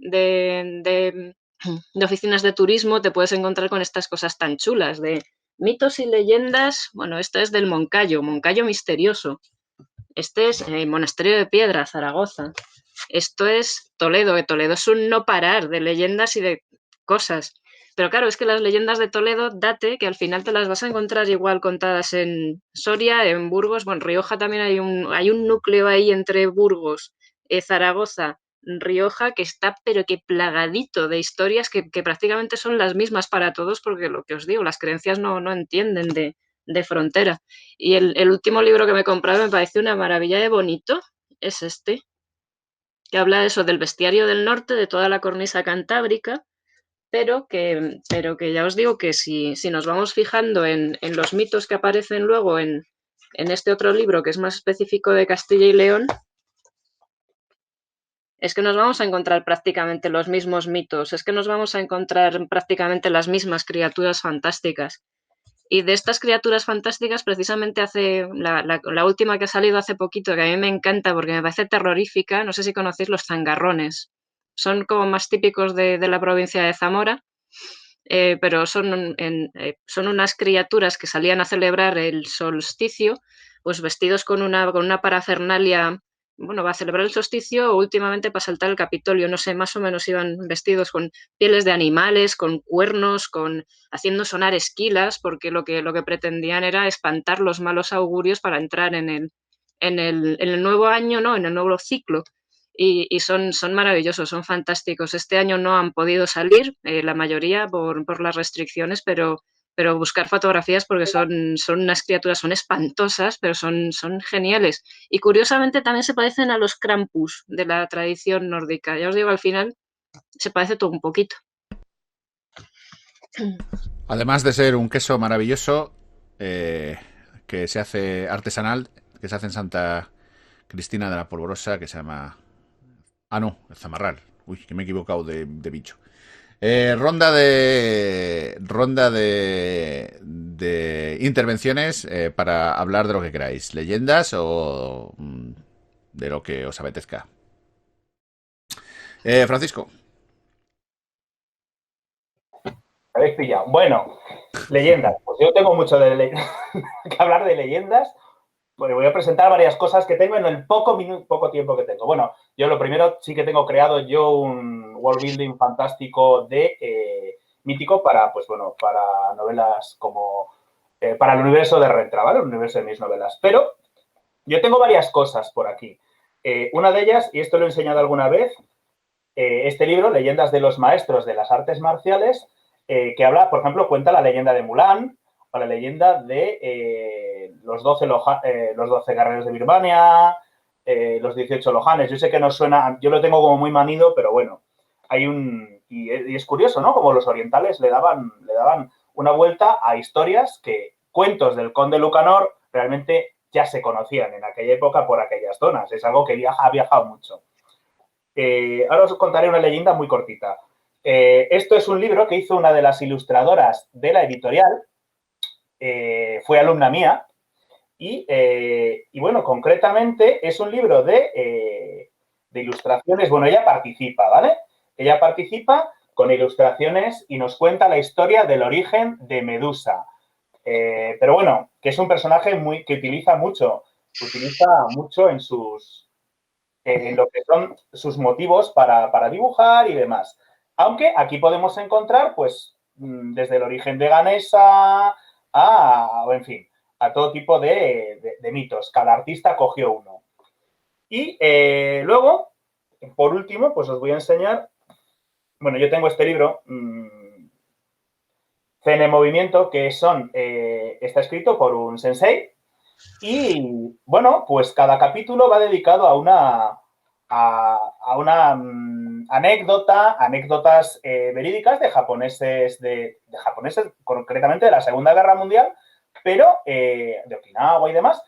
oficinas de turismo te puedes encontrar con estas cosas tan chulas de mitos y leyendas. Bueno, este es del Moncayo Misterioso. Este es el Monasterio de Piedra, Zaragoza. esto es Toledo, que Toledo es un no parar de leyendas y de cosas. Pero claro, es que las leyendas de Toledo, date que al final te las vas a encontrar igual contadas en Soria, en Burgos, bueno, en Rioja también hay un núcleo ahí entre Burgos, Zaragoza, Rioja, que está pero que plagadito de historias que prácticamente son las mismas para todos, porque lo que os digo, las creencias no entienden de frontera. Y el último libro que me he comprado me parece una maravilla de bonito, es este, que habla de eso, del bestiario del norte, de toda la cornisa cantábrica, pero que ya os digo que si nos vamos fijando en los mitos que aparecen luego en este otro libro, que es más específico de Castilla y León, es que nos vamos a encontrar prácticamente los mismos mitos, es que nos vamos a encontrar prácticamente las mismas criaturas fantásticas. Y de estas criaturas fantásticas, precisamente hace la última que ha salido hace poquito, que a mí me encanta porque me parece terrorífica, no sé si conocéis los zangarrones. Son como más típicos de la provincia de Zamora, pero son unas criaturas que salían a celebrar el solsticio, pues vestidos con una parafernalia, bueno, va a celebrar el solsticio o últimamente para saltar el Capitolio, no sé, más o menos iban vestidos con pieles de animales, con cuernos, haciendo sonar esquilas, porque lo que pretendían era espantar los malos augurios para entrar en el nuevo año, ¿no? En el nuevo ciclo. Y son maravillosos, son fantásticos. Este año no han podido salir, la mayoría por las restricciones, pero buscar fotografías porque son unas criaturas, son espantosas, pero son geniales. Y curiosamente también se parecen a los Krampus de la tradición nórdica. Ya os digo, al final se parece todo un poquito. Además de ser un queso maravilloso que se hace artesanal, que se hace en Santa Cristina de la Polvorosa, que se llama... Ah, no, el Zamarral. Uy, que me he equivocado de bicho. Ronda de intervenciones para hablar de lo que queráis. ¿Leyendas o de lo que os apetezca? Francisco. Habéis pillado. Bueno, leyendas. Pues yo tengo mucho que hablar de leyendas. Pues voy a presentar varias cosas que tengo en el poco tiempo que tengo. Bueno, yo lo primero sí que tengo creado yo un world building fantástico de mítico para novelas como para el universo de Rentra, ¿vale? El universo de mis novelas. Pero yo tengo varias cosas por aquí. Una de ellas, y esto lo he enseñado alguna vez, este libro, Leyendas de los Maestros de las Artes Marciales, que habla, por ejemplo, cuenta la leyenda de Mulan o la leyenda de los 12 guerreros de Birmania, los 18 lojanes. Yo sé que no suena, yo lo tengo como muy manido, pero bueno, y es curioso, ¿no? Como los orientales le daban una vuelta a historias que cuentos del conde Lucanor realmente ya se conocían en aquella época por aquellas zonas. Es algo que ha viajado mucho. Ahora os contaré una leyenda muy cortita. Esto es un libro que hizo una de las ilustradoras de la editorial, fue alumna mía, y bueno, concretamente es un libro de ilustraciones. Bueno, ella participa, ¿vale? Ella participa con ilustraciones y nos cuenta la historia del origen de Medusa. Pero bueno, que es un personaje que utiliza mucho en lo que son sus motivos para dibujar y demás. Aunque aquí podemos encontrar, pues, desde el origen de Ganesa en fin, a todo tipo de mitos. Cada artista cogió uno. Y luego, por último, pues os voy a enseñar, bueno, yo tengo este libro, Zen en Movimiento, que está escrito por un sensei. Y, bueno, pues cada capítulo va dedicado a una anécdotas verídicas de japoneses, concretamente de la Segunda Guerra Mundial, pero de Okinawa y demás,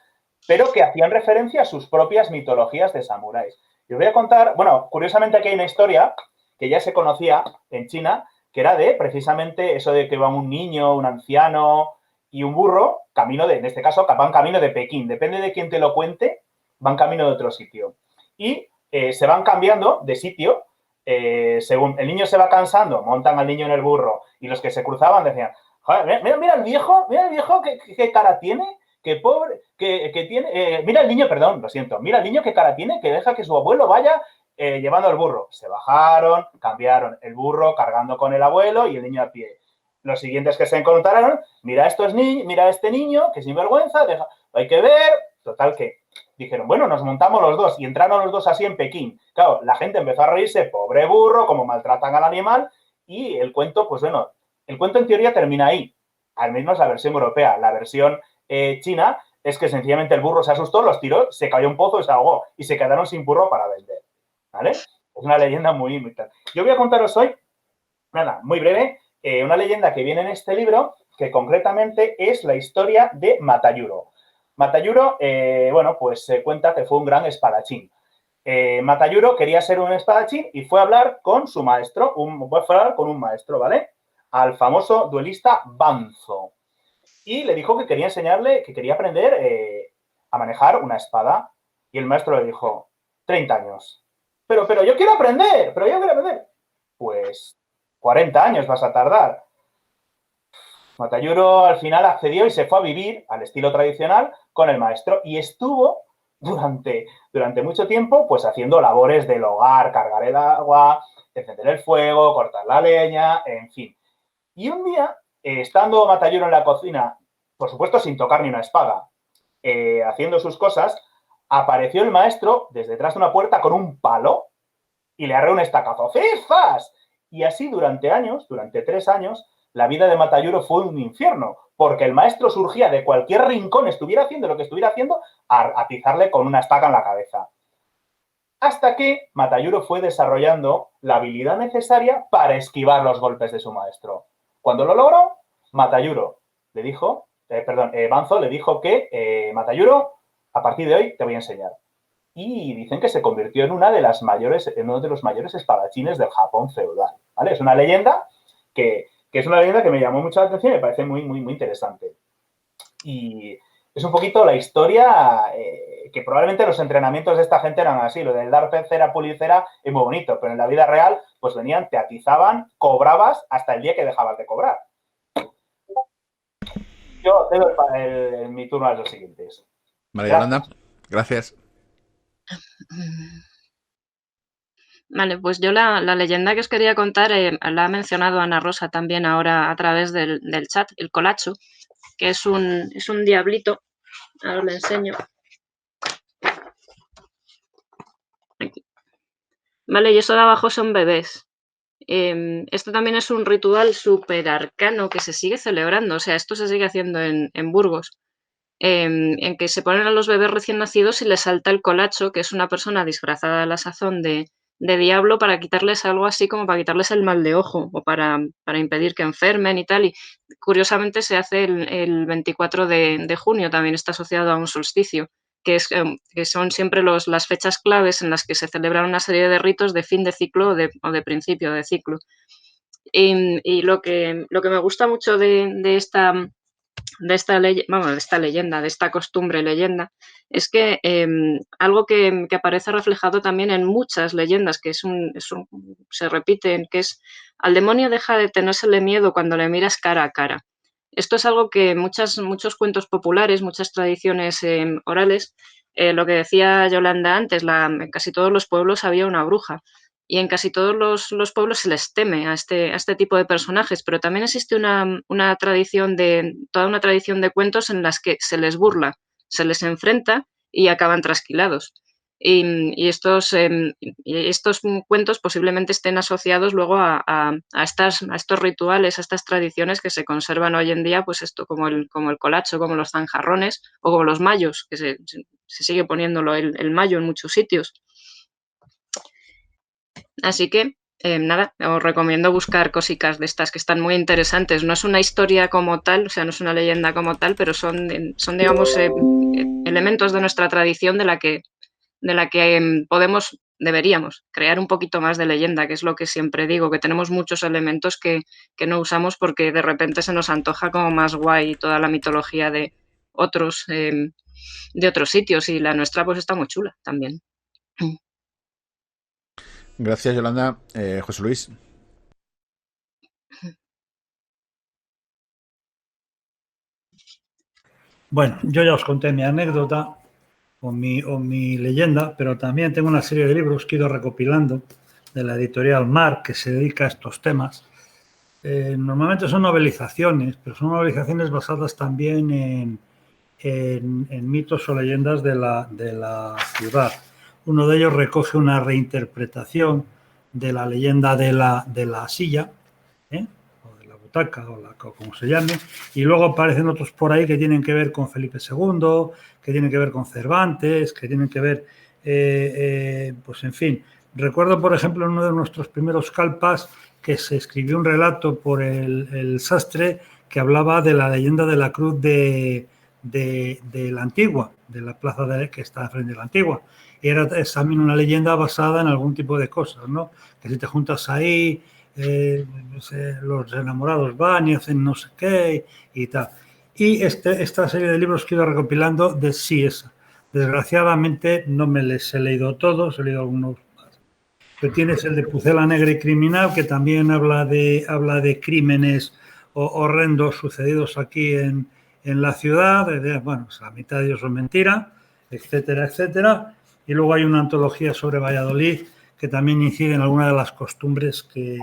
pero que hacían referencia a sus propias mitologías de samuráis. Y os voy a contar, bueno, curiosamente aquí hay una historia que ya se conocía en China, que era de precisamente eso de que va un niño, un anciano y un burro, en este caso, van camino de Pekín. Depende de quién te lo cuente, van camino de otro sitio. Y se van cambiando de sitio según el niño se va cansando, montan al niño en el burro y los que se cruzaban decían, mira el viejo, qué cara tiene, qué pobre, que tiene, mira el niño, perdón, lo siento, mira el niño qué cara tiene, que deja que su abuelo vaya llevando el burro. Se bajaron, cambiaron el burro cargando con el abuelo y el niño a pie. Los siguientes que se encontraron, mira este niño, que sinvergüenza, hay que ver. Total que dijeron, bueno, nos montamos los dos y entraron los dos así en Pekín. Claro, la gente empezó a reírse, pobre burro, cómo maltratan al animal, y el cuento, pues bueno, el cuento en teoría termina ahí, al menos la versión europea. La versión china es que sencillamente el burro se asustó, los tiró, se cayó un pozo y se ahogó, y se quedaron sin burro para vender, ¿vale? Es una leyenda muy, muy tal. Yo voy a contaros hoy, nada, muy breve, una leyenda que viene en este libro, que concretamente es la historia de Matayuro. Matayuro, bueno, pues se cuenta que fue un gran espadachín. Matayuro quería ser un espadachín y fue a hablar con su maestro, ¿vale? Al famoso duelista Banzo. Y le dijo que quería enseñarle, que quería aprender a manejar una espada. Y el maestro le dijo, 30 años. Pero yo quiero aprender, Pues 40 años vas a tardar. Matayuro al final accedió y se fue a vivir al estilo tradicional con el maestro y estuvo durante mucho tiempo pues haciendo labores del hogar, cargar el agua, encender el fuego, cortar la leña, en fin. Y un día, estando Matayuro en la cocina, por supuesto sin tocar ni una espada, haciendo sus cosas, apareció el maestro desde detrás de una puerta con un palo y le arreó un estacazo. ¡Fifas! Y así durante 3 años, la vida de Matayuro fue un infierno, porque el maestro surgía de cualquier rincón, estuviera haciendo lo que estuviera haciendo, a atizarle con una estaca en la cabeza. Hasta que Matayuro fue desarrollando la habilidad necesaria para esquivar los golpes de su maestro. Cuando lo logró, Matayuro le dijo, Banzo le dijo que, Matayuro, a partir de hoy te voy a enseñar. Y dicen que se convirtió en uno de los mayores espadachines del Japón feudal, ¿vale? Es una leyenda que me llamó mucho la atención y me parece muy, muy, muy interesante. Y es un poquito la historia que probablemente los entrenamientos de esta gente eran así. Lo del dar cera, pulir cera es muy bonito, pero en la vida real pues venían, te atizaban, cobrabas hasta el día que dejabas de cobrar. Yo cedo mi turno a los siguientes. Vale, Yolanda, gracias. Vale, pues yo la leyenda que os quería contar la ha mencionado Ana Rosa también ahora a través del chat, el colacho, que es un diablito. Ahora os lo enseño. Aquí. Vale, y eso de abajo son bebés. Esto también es un ritual súper arcano que se sigue celebrando, o sea, esto se sigue haciendo en Burgos, en que se ponen a los bebés recién nacidos y les salta el colacho, que es una persona disfrazada a la sazón de diablo para quitarles algo así como para quitarles el mal de ojo o para impedir que enfermen y tal. Y curiosamente se hace el 24 de junio, también está asociado a un solsticio, que son siempre las fechas claves en las que se celebran una serie de ritos de fin de ciclo o de principio de ciclo. Y lo que me gusta mucho de esta leyenda, de esta costumbre leyenda, es que algo que aparece reflejado también en muchas leyendas, que se repiten, que es al demonio deja de tenérsele miedo cuando le miras cara a cara. Esto es algo que muchos cuentos populares, muchas tradiciones orales, lo que decía Yolanda antes, en casi todos los pueblos había una bruja. Y en casi todos los pueblos se les teme a este tipo de personajes, pero también existe toda una tradición de cuentos en las que se les burla, se les enfrenta y acaban trasquilados. Y estos cuentos posiblemente estén asociados luego a estos rituales, a estas tradiciones que se conservan hoy en día, pues esto como el colacho, como los zanjarrones o como los mayos, que se sigue poniéndolo el mayo en muchos sitios. Así que, nada, os recomiendo buscar cositas de estas que están muy interesantes. No es una historia como tal, o sea, no es una leyenda como tal, pero son digamos, elementos de nuestra tradición de la que deberíamos crear un poquito más de leyenda, que es lo que siempre digo, que tenemos muchos elementos que no usamos porque de repente se nos antoja como más guay toda la mitología de otros sitios y la nuestra pues está muy chula también. Gracias, Yolanda. José Luis. Bueno, yo ya os conté mi anécdota mi leyenda, pero también tengo una serie de libros que he ido recopilando de la editorial Mar, que se dedica a estos temas. Normalmente son novelizaciones, pero son novelizaciones basadas también en mitos o leyendas de la ciudad. Uno de ellos recoge una reinterpretación de la leyenda de la silla, o de la butaca, o como se llame, y luego aparecen otros por ahí que tienen que ver con Felipe II, que tienen que ver con Cervantes, que tienen que ver, pues en fin. Recuerdo, por ejemplo, en uno de nuestros primeros calpas que se escribió un relato por el Sastre que hablaba de la leyenda de la cruz de la Antigua, de la plaza que está frente de la Antigua. Y era también una leyenda basada en algún tipo de cosas, ¿no? Que si te juntas ahí, no sé, los enamorados van y hacen no sé qué y tal. Y esta serie de libros que he ido recopilando de sí esa. Desgraciadamente no me les he leído todos, he leído algunos más. Pero tienes el de Pucela Negra y Criminal, que también habla de crímenes horrendos sucedidos aquí en la ciudad. Bueno, pues la mitad de ellos son mentira, etcétera, etcétera. Y luego hay una antología sobre Valladolid que también incide en algunas de las costumbres que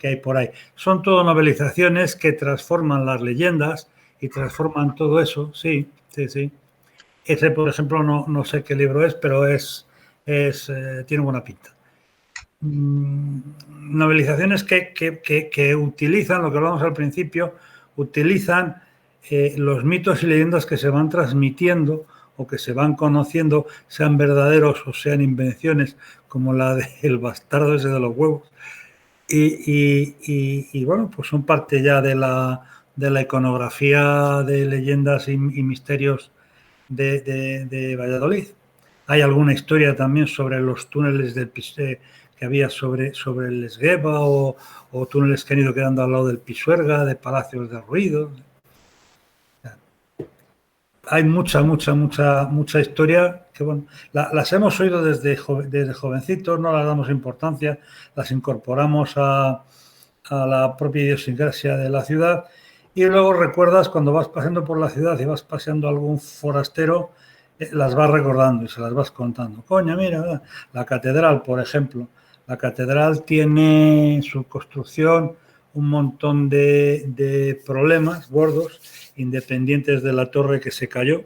hay por ahí. Son todo novelizaciones que transforman las leyendas y transforman todo eso, sí. Ese, por ejemplo, no sé qué libro es, pero tiene buena pinta. Novelizaciones que utilizan, lo que hablamos al principio, utilizan los mitos y leyendas que se van transmitiendo o que se van conociendo, sean verdaderos o sean invenciones, como la del bastardo ese de los huevos. Y bueno, pues son parte ya de la iconografía de leyendas y misterios de Valladolid. Hay alguna historia también sobre los túneles que había sobre el Esgueva o túneles que han ido quedando al lado del Pisuerga, de palacios de ruido. Hay mucha historia que, bueno, las hemos oído desde jovencitos, no las damos importancia, las incorporamos a la propia idiosincrasia de la ciudad y luego recuerdas cuando vas paseando por la ciudad y vas paseando a algún forastero, las vas recordando y se las vas contando. Coño, mira, la catedral, por ejemplo. La catedral tiene en su construcción un montón de problemas gordos, independientes de la torre que se cayó,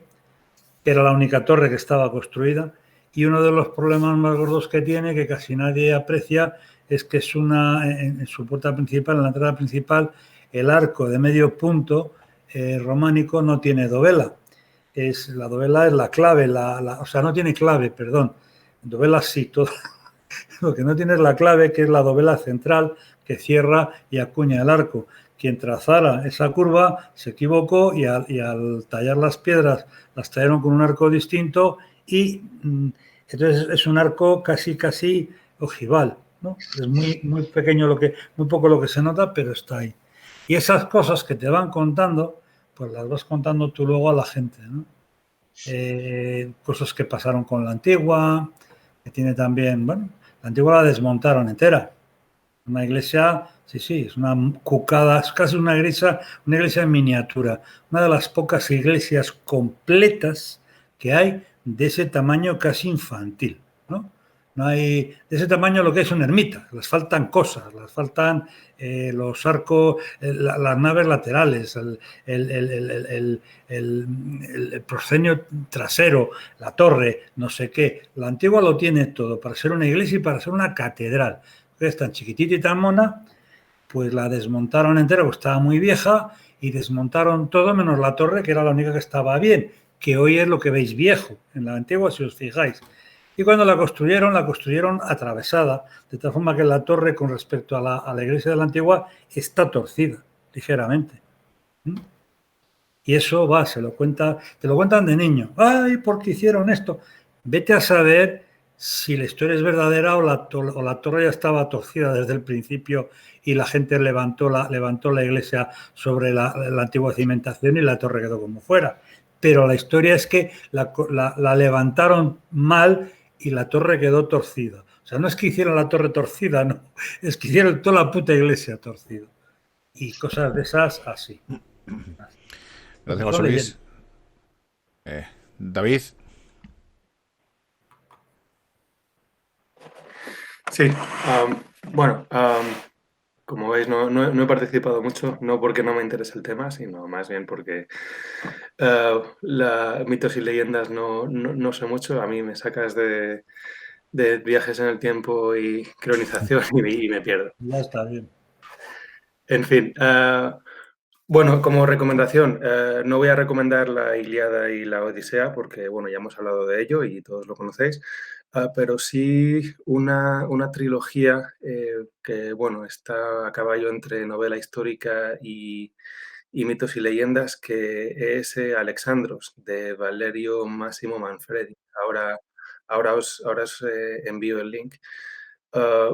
que era la única torre que estaba construida, y uno de los problemas más gordos que tiene, que casi nadie aprecia, es que es en su puerta principal, en la entrada principal, el arco de medio punto románico no tiene dovela. La dovela es la clave, o sea, no tiene clave, perdón. Dovela sí, todo. Lo que no tiene es la clave, que es la dovela central que cierra y acuña el arco. Quien trazara esa curva se equivocó y al tallar las piedras las tallaron con un arco distinto y entonces es un arco casi ojival, ¿no? Es muy pequeño, muy poco lo que se nota, pero está ahí. Y esas cosas que te van contando, pues las vas contando tú luego a la gente, ¿no? Cosas que pasaron con la Antigua, que tiene también, bueno, la Antigua la desmontaron entera. Una iglesia, sí, es una cucada, es casi una iglesia en miniatura. Una de las pocas iglesias completas que hay de ese tamaño casi infantil, ¿no? No hay de ese tamaño lo que es una ermita, les faltan cosas, les faltan los arcos, las naves laterales, el proscenio trasero, la torre, no sé qué. La Antigua lo tiene todo para ser una iglesia y para ser una catedral. Es tan chiquitita y tan mona, pues la desmontaron entera, pues estaba muy vieja, y desmontaron todo menos la torre, que era la única que estaba bien, que hoy es lo que veis viejo en la Antigua, si os fijáis. Y cuando la construyeron atravesada, de tal forma que la torre, con respecto a la iglesia de la Antigua, está torcida, ligeramente. Y eso te lo cuentan de niño. ¡Ay, por qué hicieron esto! Vete a saber si la historia es verdadera o la torre ya estaba torcida desde el principio y la gente levantó la iglesia sobre la antigua cimentación y la torre quedó como fuera. Pero la historia es que la levantaron mal y la torre quedó torcida. O sea, no es que hicieron la torre torcida, no. Es que hicieron toda la puta iglesia torcida. Y cosas de esas así. Gracias, José Luis. David. Sí, bueno, como veis, no he participado mucho, no porque no me interese el tema, sino más bien porque mitos y leyendas no sé mucho. A mí me sacas de viajes en el tiempo y cronización y me pierdo. Ya está bien. En fin, bueno, como recomendación, no voy a recomendar la Ilíada y la Odisea porque, bueno, ya hemos hablado de ello y todos lo conocéis, pero sí una trilogía que, bueno, está a caballo entre novela histórica y mitos y leyendas, que es Alexandros, de Valerio Massimo Manfredi. Ahora os envío el link.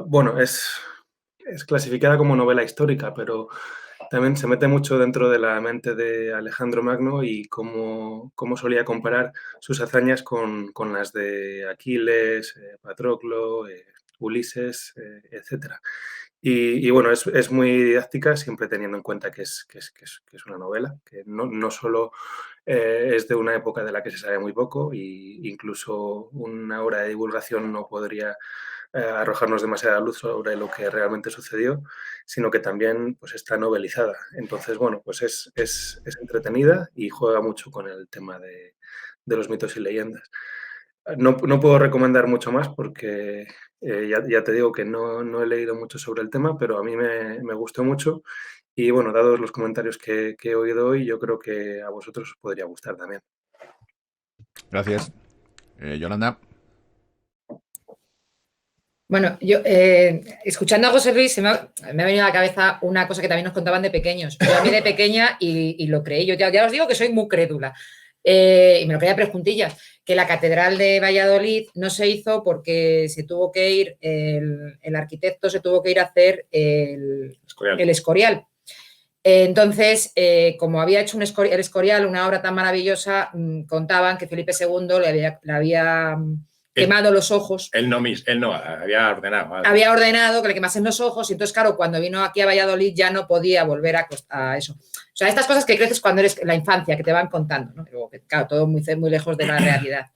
Bueno, es clasificada como novela histórica, pero también se mete mucho dentro de la mente de Alejandro Magno y cómo solía comparar sus hazañas con las de Aquiles, Patroclo, Ulises, etc. Y bueno, es muy didáctica, siempre teniendo en cuenta que es una novela, que no solo es de una época de la que se sabe muy poco, e incluso una hora de divulgación no podría arrojarnos demasiada luz sobre lo que realmente sucedió, sino que también pues, está novelizada. Entonces, bueno, pues es entretenida y juega mucho con el tema de los mitos y leyendas. No puedo recomendar mucho más porque ya te digo que no he leído mucho sobre el tema, pero a mí me gustó mucho y, bueno, dados los comentarios que he oído hoy, yo creo que a vosotros os podría gustar también. Gracias. Yolanda. Bueno, yo escuchando a José Luis me ha venido a la cabeza una cosa que también nos contaban de pequeños. Yo a mí de pequeña, y lo creí, yo ya os digo que soy muy crédula, y me lo creía a preguntillas, que la Catedral de Valladolid no se hizo porque se tuvo que ir, el arquitecto se tuvo que ir a hacer el Escorial. Entonces, como había hecho el Escorial, una obra tan maravillosa, contaban que Felipe II le había quemado los ojos. Él no, había ordenado. ¿Vale? Había ordenado que le quemasen los ojos y entonces, claro, cuando vino aquí a Valladolid ya no podía volver a eso. O sea, estas cosas que creces cuando eres en la infancia, que te van contando, ¿no? Pero, claro, todo muy lejos de la realidad.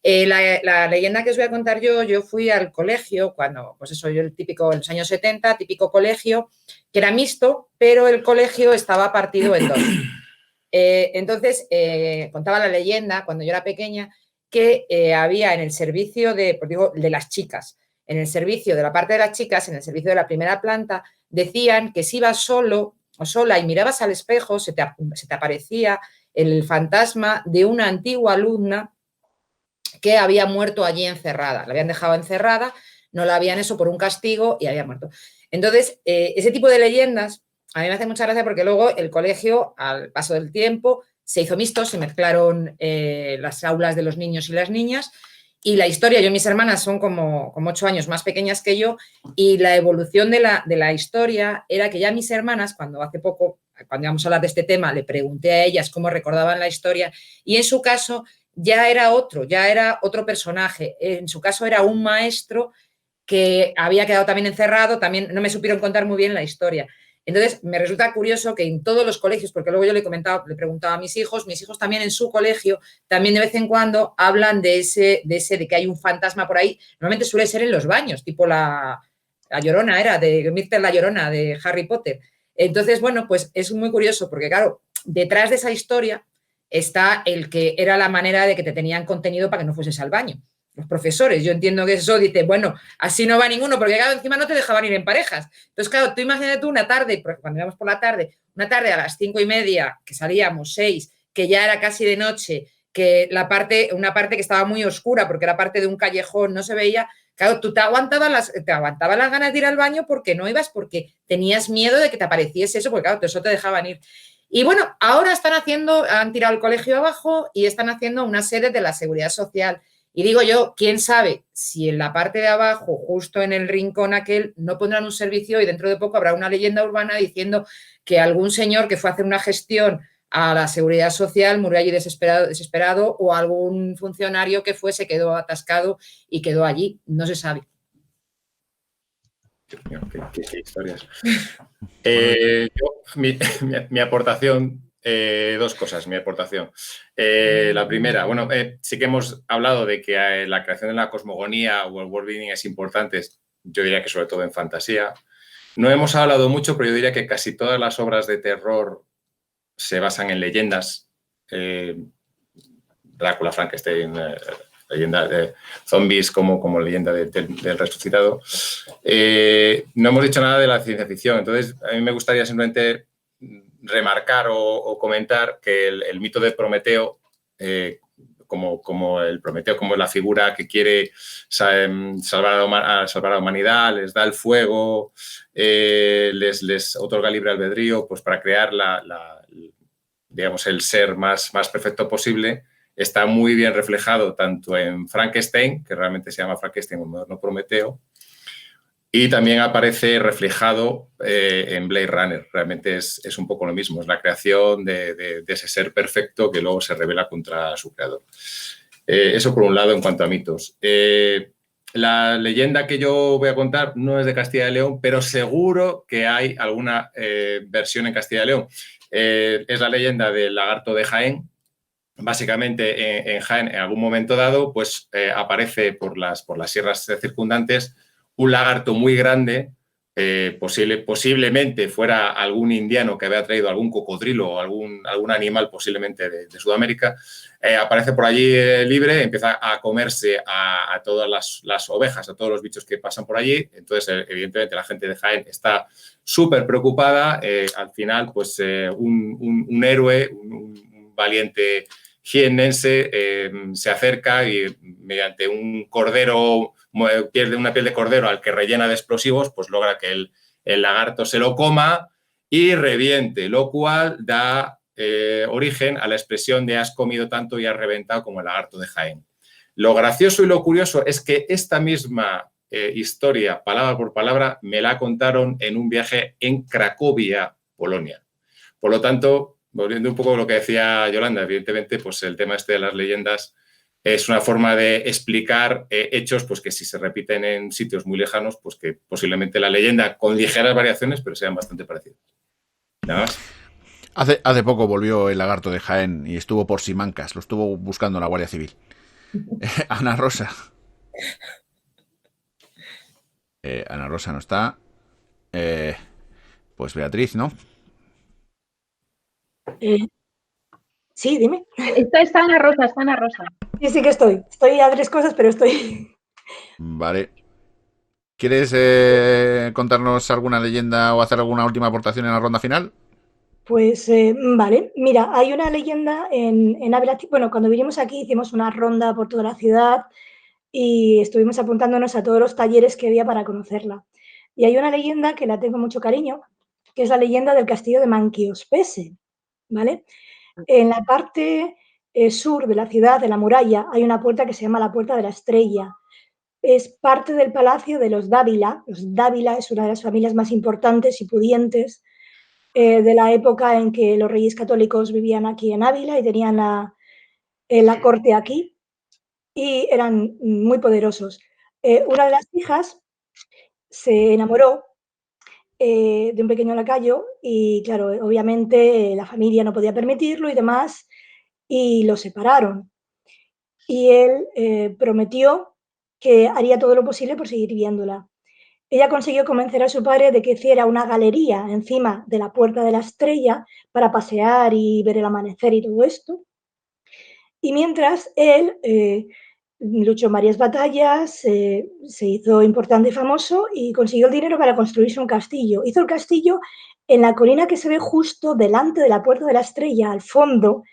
La leyenda que os voy a contar yo fui al colegio cuando, pues eso, yo en los años 70, típico colegio, que era mixto, pero el colegio estaba partido en dos. Entonces, contaba la leyenda, cuando yo era pequeña, que había en el servicio de las chicas, en el servicio de la parte de las chicas, en el servicio de la primera planta, decían que si ibas solo o sola y mirabas al espejo, se te aparecía el fantasma de una antigua alumna que había muerto allí encerrada. La habían dejado encerrada, no la habían hecho por un castigo y había muerto. Entonces, ese tipo de leyendas a mí me hace mucha gracia porque luego el colegio, al paso del tiempo, se hizo mixto, se mezclaron las aulas de los niños y las niñas y la historia, yo y mis hermanas son como 8 años más pequeñas que yo y la evolución de la historia era que ya mis hermanas, cuando hace poco, cuando íbamos a hablar de este tema, le pregunté a ellas cómo recordaban la historia y en su caso ya era otro personaje, en su caso era un maestro que había quedado también encerrado, también no me supieron contar muy bien la historia. Entonces, me resulta curioso que en todos los colegios, porque luego yo le preguntaba a mis hijos también en su colegio, también de vez en cuando hablan de que hay un fantasma por ahí. Normalmente suele ser en los baños, tipo la Llorona era, de Myrtle la Llorona, de Harry Potter. Entonces, bueno, pues es muy curioso, porque claro, detrás de esa historia está el que era la manera de que te tenían contenido para que no fueses al baño. Los profesores, yo entiendo que eso dice, bueno, así no va ninguno, porque claro, encima no te dejaban ir en parejas. Entonces, claro, tú imagínate una tarde, cuando íbamos por la tarde, una tarde a las 5:30, que salíamos 6, que ya era casi de noche, que una parte que estaba muy oscura, porque era parte de un callejón, no se veía, claro, tú te aguantabas las ganas de ir al baño porque no ibas, porque tenías miedo de que te apareciese eso, porque claro, eso te dejaban ir. Y bueno, ahora han tirado el colegio abajo y están haciendo una sede de la Seguridad Social. Y digo yo, quién sabe si en la parte de abajo, justo en el rincón aquel, no pondrán un servicio y dentro de poco habrá una leyenda urbana diciendo que algún señor que fue a hacer una gestión a la Seguridad Social murió allí desesperado o algún funcionario que se quedó atascado y quedó allí. No se sabe. Qué historias. Mi aportación... dos cosas, mi aportación. La primera, sí que hemos hablado de que la creación de la cosmogonía o el world building es importante yo diría que sobre todo en fantasía. No hemos hablado mucho, pero yo diría que casi todas las obras de terror se basan en leyendas. Drácula, Frankenstein, leyenda de zombies como leyenda del resucitado. No hemos dicho nada de la ciencia ficción, entonces a mí me gustaría simplemente remarcar o comentar que el mito de Prometeo, como el Prometeo, como la figura que quiere salvar a la humanidad, les da el fuego, les otorga libre albedrío, pues para crear digamos, el ser más perfecto posible. Está muy bien reflejado tanto en Frankenstein, que realmente se llama Frankenstein, un moderno Prometeo, y también aparece reflejado en Blade Runner. Realmente es un poco lo mismo, es la creación de ese ser perfecto que luego se revela contra su creador. Eso por un lado en cuanto a mitos. La leyenda que yo voy a contar no es de Castilla y León, pero seguro que hay alguna versión en Castilla y León. Es la leyenda del lagarto de Jaén. Básicamente en Jaén, en algún momento dado, pues aparece por las sierras circundantes un lagarto muy grande, posiblemente fuera algún indiano que había traído algún cocodrilo o algún animal posiblemente de Sudamérica, aparece por allí libre, empieza a comerse a todas las ovejas, a todos los bichos que pasan por allí. Entonces, evidentemente, la gente de Jaén está súper preocupada. Al final, pues un héroe, un valiente jiennense se acerca y mediante un cordero, pierde una piel de cordero al que rellena de explosivos, pues logra que el lagarto se lo coma y reviente, lo cual da origen a la expresión de has comido tanto y has reventado como el lagarto de Jaén. Lo gracioso y lo curioso es que esta misma historia, palabra por palabra, me la contaron en un viaje en Cracovia, Polonia. Por lo tanto, volviendo un poco a lo que decía Yolanda, evidentemente, pues el tema este de las leyendas es una forma de explicar hechos pues que si se repiten en sitios muy lejanos, pues que posiblemente la leyenda con ligeras variaciones, pero sean bastante parecidas. Nada más. Hace poco volvió el lagarto de Jaén y estuvo por Simancas, lo estuvo buscando la Guardia Civil. Ana Rosa. Ana Rosa no está. Pues Beatriz, ¿no? Sí, dime. Está Ana Rosa, está Ana Rosa. Sí que estoy. Estoy a 3 cosas, pero estoy. Vale. ¿Quieres contarnos alguna leyenda o hacer alguna última aportación en la ronda final? Pues vale, mira, hay una leyenda en Ávila. Bueno, cuando vinimos aquí hicimos una ronda por toda la ciudad y estuvimos apuntándonos a todos los talleres que había para conocerla. Y hay una leyenda que la tengo mucho cariño, que es la leyenda del castillo de Manquiospese, ¿vale? En la parte sur de la ciudad, de la muralla, hay una puerta que se llama la Puerta de la Estrella. Es parte del palacio de los Dávila. Los Dávila es una de las familias más importantes y pudientes de la época en que los reyes católicos vivían aquí en Ávila y tenían la corte aquí y eran muy poderosos. Una de las hijas se enamoró de un pequeño lacayo y, claro, obviamente la familia no podía permitirlo y demás y lo separaron. Y él prometió que haría todo lo posible por seguir viéndola. Ella consiguió convencer a su padre de que hiciera una galería encima de la Puerta de la Estrella para pasear y ver el amanecer y todo esto. Y mientras él luchó varias batallas, se hizo importante y famoso y consiguió el dinero para construirse un castillo. Hizo el castillo en la colina que se ve justo delante de la Puerta de la Estrella, al fondo,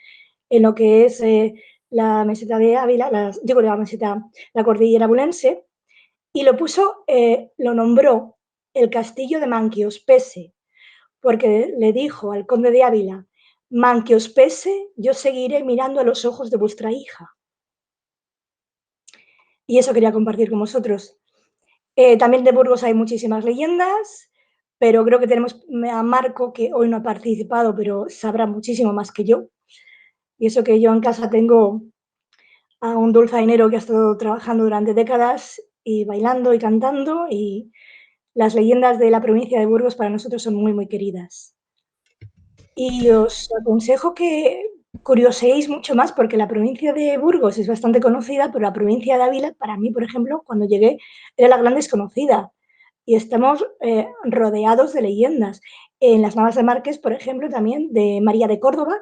en lo que es la meseta de Ávila, la cordillera abulense, y lo nombró el castillo de Manquiospese, porque le dijo al conde de Ávila: Manquiospese, yo seguiré mirando a los ojos de vuestra hija. Y eso quería compartir con vosotros. También de Burgos hay muchísimas leyendas, pero creo que tenemos a Marco, que hoy no ha participado, pero sabrá muchísimo más que yo. Y eso que yo en casa tengo a un dulzainero que ha estado trabajando durante décadas y bailando y cantando, y las leyendas de la provincia de Burgos para nosotros son muy, muy queridas. Y os aconsejo que curioseéis mucho más, porque la provincia de Burgos es bastante conocida, pero la provincia de Ávila, para mí, por ejemplo, cuando llegué, era la gran desconocida. y estamos rodeados de leyendas. En las Navas de Márquez, por ejemplo, también de María de Córdoba.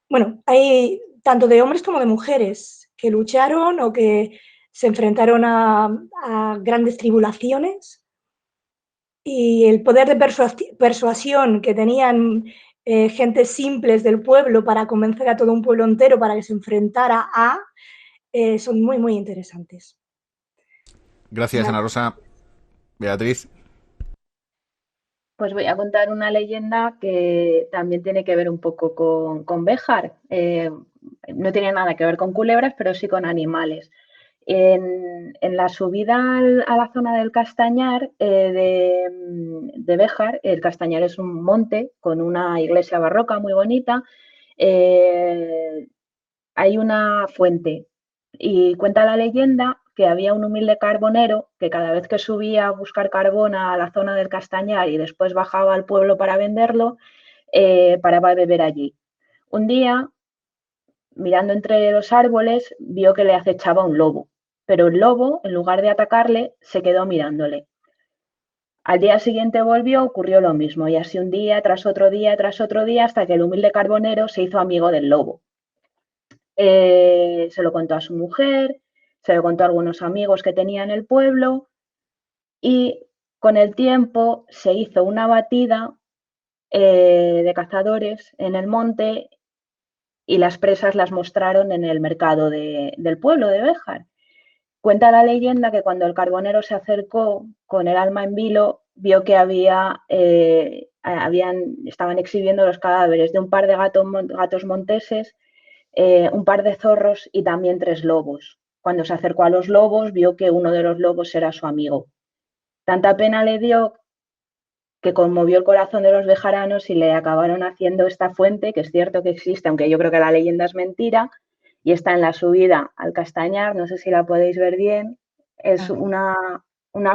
Bueno, hay tanto de hombres como de mujeres que lucharon o que se enfrentaron a grandes tribulaciones, y el poder de persuasión que tenían gentes simples del pueblo para convencer a todo un pueblo entero para que se enfrentara son muy, muy interesantes. Gracias, Ana Rosa. Beatriz. Pues voy a contar una leyenda que también tiene que ver un poco con Béjar. No tiene nada que ver con culebras, pero sí con animales. En la subida a la zona del Castañar de Béjar, el Castañar es un monte con una iglesia barroca muy bonita. Hay una fuente y cuenta la leyenda que había un humilde carbonero que cada vez que subía a buscar carbón a la zona del Castañar y después bajaba al pueblo para venderlo, paraba a beber allí. Un día, mirando entre los árboles, vio que le acechaba un lobo, pero el lobo, en lugar de atacarle, se quedó mirándole. Al día siguiente volvió, ocurrió lo mismo, y así un día tras otro día, hasta que el humilde carbonero se hizo amigo del lobo. Se lo contó a su mujer, se lo contó a algunos amigos que tenía en el pueblo, y con el tiempo se hizo una batida de cazadores en el monte y las presas las mostraron en el mercado del pueblo de Béjar. Cuenta la leyenda que cuando el carbonero se acercó con el alma en vilo, vio que estaban exhibiendo los cadáveres de un par de gatos monteses, un par de zorros y también 3 lobos. Cuando se acercó a los lobos, vio que uno de los lobos era su amigo. Tanta pena le dio que conmovió el corazón de los bejaranos y le acabaron haciendo esta fuente, que es cierto que existe, aunque yo creo que la leyenda es mentira, y está en la subida al Castañar, no sé si la podéis ver bien. Es una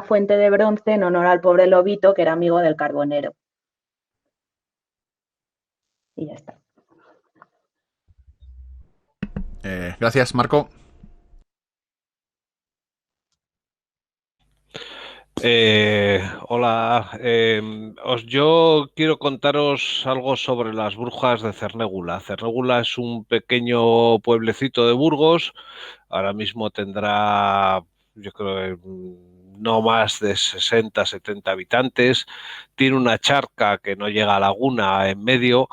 fuente de bronce en honor al pobre lobito que era amigo del carbonero. Y ya está. Gracias, Marco. Hola, yo quiero contaros algo sobre las brujas de Cernégula. Cernégula es un pequeño pueblecito de Burgos, ahora mismo tendrá, yo creo, no más de 60, 70 habitantes, tiene una charca que no llega a laguna en medio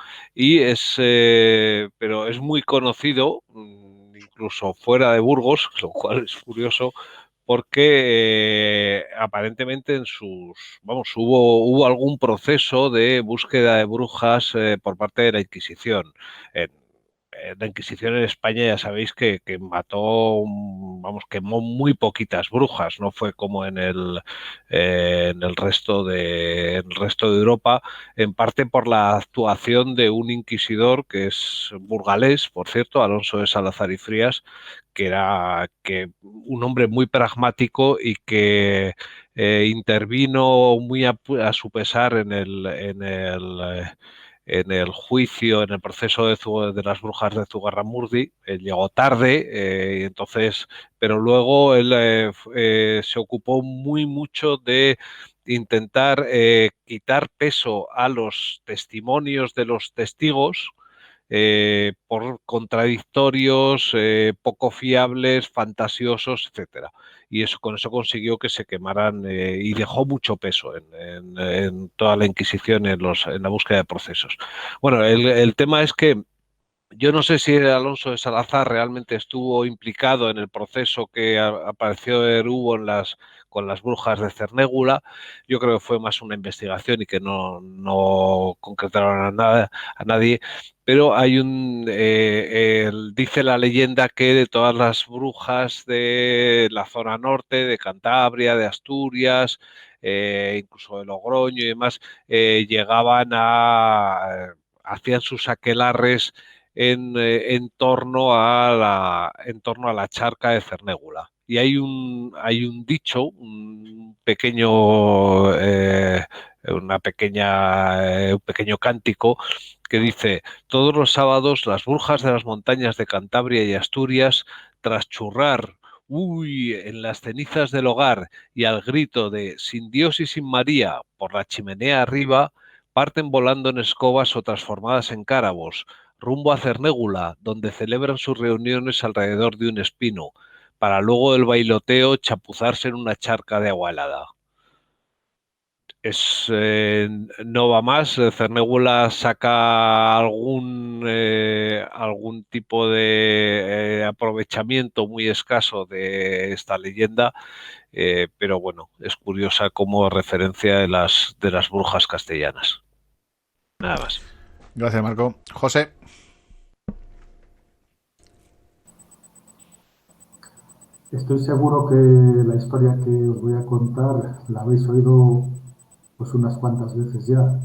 pero es muy conocido, incluso fuera de Burgos, lo cual es curioso, porque aparentemente hubo algún proceso de búsqueda de brujas por parte de la Inquisición. La Inquisición en España ya sabéis que quemó muy poquitas brujas, no fue como en el resto de Europa, en parte por la actuación de un inquisidor que es burgalés, por cierto, Alonso de Salazar y Frías, que era un hombre muy pragmático y que intervino muy a su pesar en el juicio, en el proceso de las brujas de Zugarramurdi. Él llegó tarde, pero luego él se ocupó mucho de intentar quitar peso a los testimonios de los testigos, por contradictorios, poco fiables, fantasiosos, etcétera. Y con eso consiguió que se quemaran y dejó mucho peso en toda la Inquisición, en la búsqueda de procesos. Bueno, el tema es que yo no sé si Alonso de Salazar realmente estuvo implicado en el proceso que apareció hubo con las brujas de Cernégula. Yo creo que fue más una investigación y que no concretaron a nadie. Pero dice la leyenda que de todas las brujas de la zona norte, de Cantabria, de Asturias, incluso de Logroño y demás, hacían sus aquelarres en torno a la charca de Cernégula. Y hay un dicho, un pequeño cántico que dice: todos los sábados las brujas de las montañas de Cantabria y Asturias, tras churrar uy, en las cenizas del hogar y al grito de sin Dios y sin María por la chimenea arriba, parten volando en escobas o transformadas en cárabos, rumbo a Cernégula, donde celebran sus reuniones alrededor de un espino, para luego del bailoteo chapuzarse en una charca de agua helada. No va más. Cernégula saca algún tipo de aprovechamiento muy escaso de esta leyenda, pero bueno, es curiosa como referencia de las brujas castellanas. Nada más. Gracias, Marco. José. Estoy seguro que la historia que os voy a contar la habéis oído pues unas cuantas veces ya.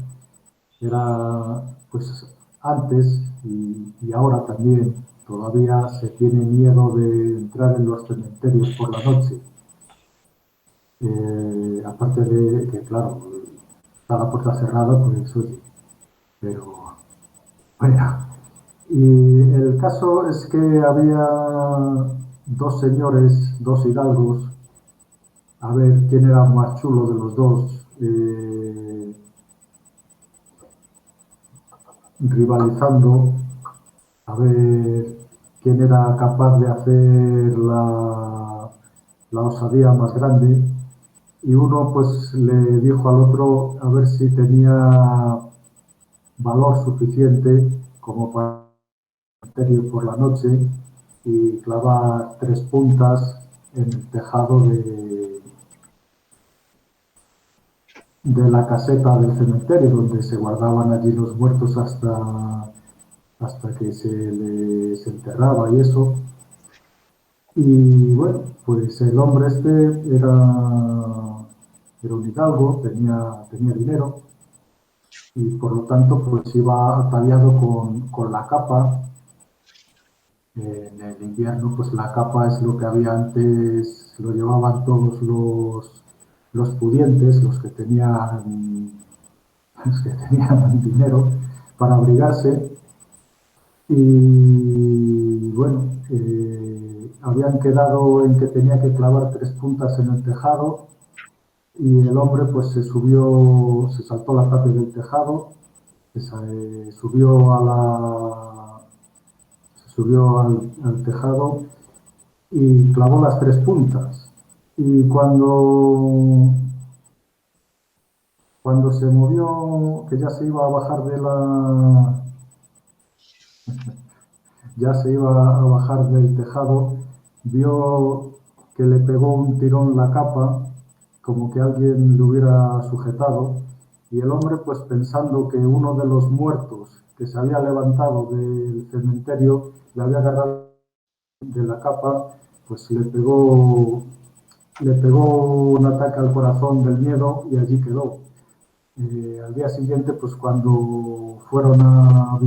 Era pues antes y ahora también todavía se tiene miedo de entrar en los cementerios por la noche. Aparte de que, claro, está la puerta cerrada, pues oye, pero bueno. Y el caso es que había dos señores, dos hidalgos, a ver quién era más chulo de los dos, rivalizando, a ver quién era capaz de hacer la osadía más grande. Y uno pues le dijo al otro a ver si tenía valor suficiente como para ir por la noche y clavar 3 puntas en el tejado de la caseta del cementerio, donde se guardaban allí los muertos hasta que se les enterraba y eso. Y bueno, pues el hombre este era un hidalgo, tenía dinero y por lo tanto pues iba ataviado con la capa. En el invierno pues la capa es lo que había antes, lo llevaban todos los pudientes, los que tenían dinero para abrigarse. Y bueno, habían quedado en que tenía que clavar 3 puntas en el tejado y el hombre pues se saltó la tapia del tejado, subió al tejado y clavó las 3 puntas. Y cuando se movió, que ya se iba a bajar del tejado, vio que le pegó un tirón la capa, como que alguien le hubiera sujetado, y el hombre, pues pensando que uno de los muertos que se había levantado del cementerio le había agarrado de la capa, pues le pegó un ataque al corazón del miedo y allí quedó. Al día siguiente, pues cuando fueron a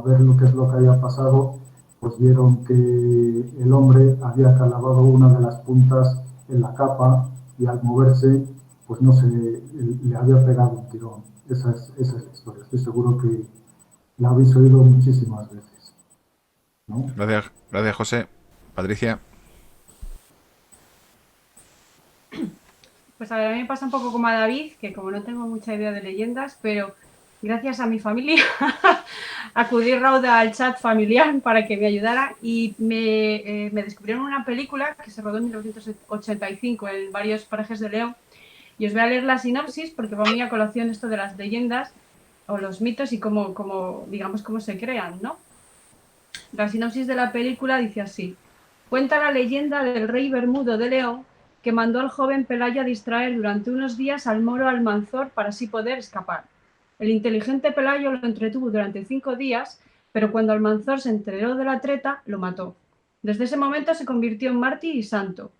ver lo que había pasado, pues vieron que el hombre había clavado una de las puntas en la capa y al moverse, pues le había pegado un tirón. Esa es la historia. Estoy seguro que la habéis oído muchísimas veces, ¿no? Gracias, José. Patricia. Pues a ver, a mí me pasa un poco como a David, que como no tengo mucha idea de leyendas, pero gracias a mi familia acudí rauda al chat familiar para que me ayudara y me descubrieron una película que se rodó en 1985 en varios parajes de León. Y os voy a leer la sinopsis porque va muy a colación esto de las leyendas o los mitos y cómo se crean, ¿no? La sinopsis de la película dice así: cuenta la leyenda del rey Bermudo de León que mandó al joven Pelayo a distraer durante unos días al moro Almanzor para así poder escapar. El inteligente Pelayo lo entretuvo durante 5 días, pero cuando Almanzor se enteró de la treta, lo mató. Desde ese momento se convirtió en mártir y santo.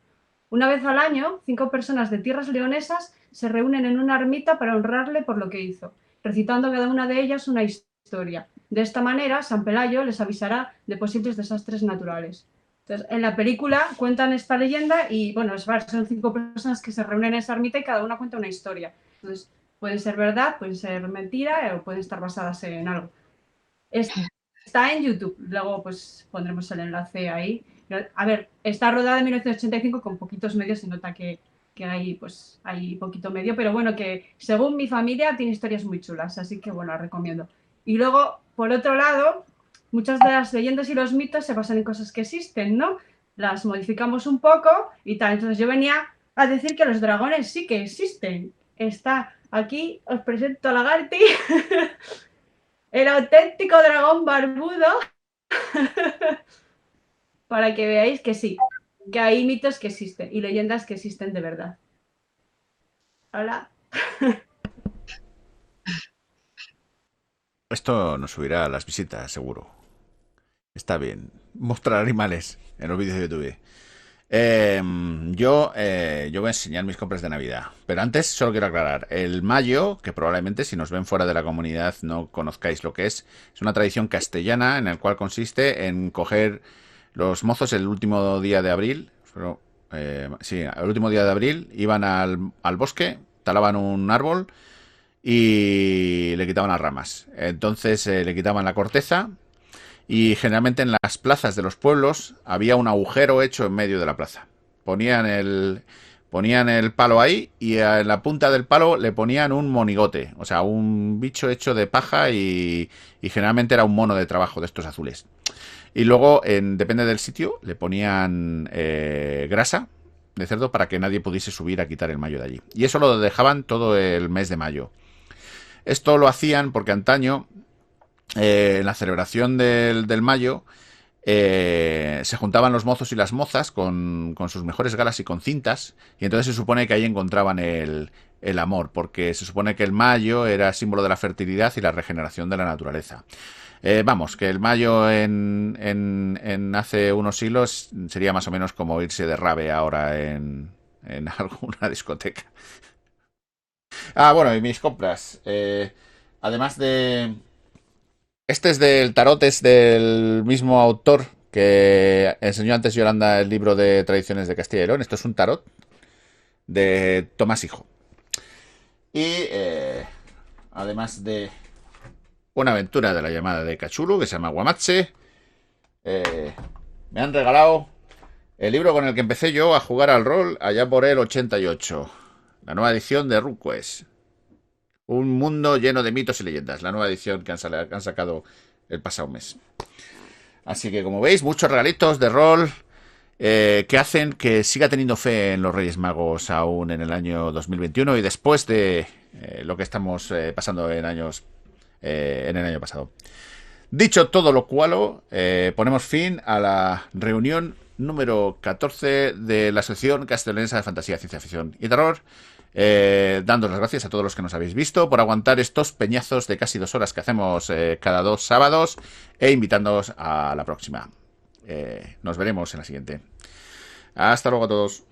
Una vez al año, 5 personas de tierras leonesas se reúnen en una ermita para honrarle por lo que hizo, recitando cada una de ellas una historia. De esta manera, San Pelayo les avisará de posibles desastres naturales. Entonces, en la película cuentan esta leyenda y, bueno, son 5 personas que se reúnen en esa ermita y cada una cuenta una historia. Entonces, puede ser verdad, puede ser mentira o pueden estar basadas en algo. Está en YouTube, luego pues pondremos el enlace ahí A ver, está rodada en 1985 con poquitos medios, se nota que hay poquito medio, pero bueno, que según mi familia tiene historias muy chulas, así que bueno, las recomiendo. Y luego, por otro lado, muchas de las leyendas y los mitos se basan en cosas que existen, ¿no? Las modificamos un poco y tal. Entonces yo venía a decir que los dragones sí que existen. Está aquí, os presento a Lagarty, el auténtico dragón barbudo, para que veáis que sí, que hay mitos que existen y leyendas que existen de verdad. Hola. Esto nos subirá a las visitas, seguro. Está bien. Mostrar animales en los vídeos de YouTube. Yo voy a enseñar mis compras de Navidad. Pero antes solo quiero aclarar. El mayo, que probablemente si nos ven fuera de la comunidad no conozcáis lo que es una tradición castellana en el cual consiste en coger los mozos el último día de abril. Sí, el último día de abril iban al bosque, talaban un árbol y le quitaban las ramas. Entonces le quitaban la corteza. Y generalmente en las plazas de los pueblos había un agujero hecho en medio de la plaza. Ponían el palo ahí y en la punta del palo le ponían un monigote, o sea, un bicho hecho de paja y generalmente era un mono de trabajo de estos azules. Y luego, depende del sitio, le ponían grasa de cerdo para que nadie pudiese subir a quitar el mayo de allí. Y eso lo dejaban todo el mes de mayo. Esto lo hacían porque antaño, en la celebración del mayo, se juntaban los mozos y las mozas con sus mejores galas y con cintas, y entonces se supone que ahí encontraban el amor, porque se supone que el mayo era símbolo de la fertilidad y la regeneración de la naturaleza. Vamos, que el mayo en hace unos siglos sería más o menos como irse de rave ahora en alguna discoteca. Bueno, y mis compras. Además de... Este es del tarot, es del mismo autor que enseñó antes Yolanda el libro de Tradiciones de Castilla y León. Esto es un tarot de Tomás Hijo. Y además de una aventura de la llamada de Cachulu que se llama Guamatse, me han regalado el libro con el que empecé yo a jugar al rol allá por el 88. La nueva edición de RuneQuest. Un mundo lleno de mitos y leyendas. La nueva edición que han sacado el pasado mes. Así que, como veis, muchos regalitos de rol que hacen que siga teniendo fe en los Reyes Magos aún en el año 2021 y después de lo que estamos pasando en el año pasado. Dicho todo lo cual, ponemos fin a la reunión número 14 de la Asociación Castellonense de Fantasía, Ciencia Ficción y Terror. Dando las gracias a todos los que nos habéis visto por aguantar estos peñazos de casi 2 horas que hacemos cada 2 sábados e invitándoos a la próxima. Nos veremos en la siguiente. Hasta luego a todos.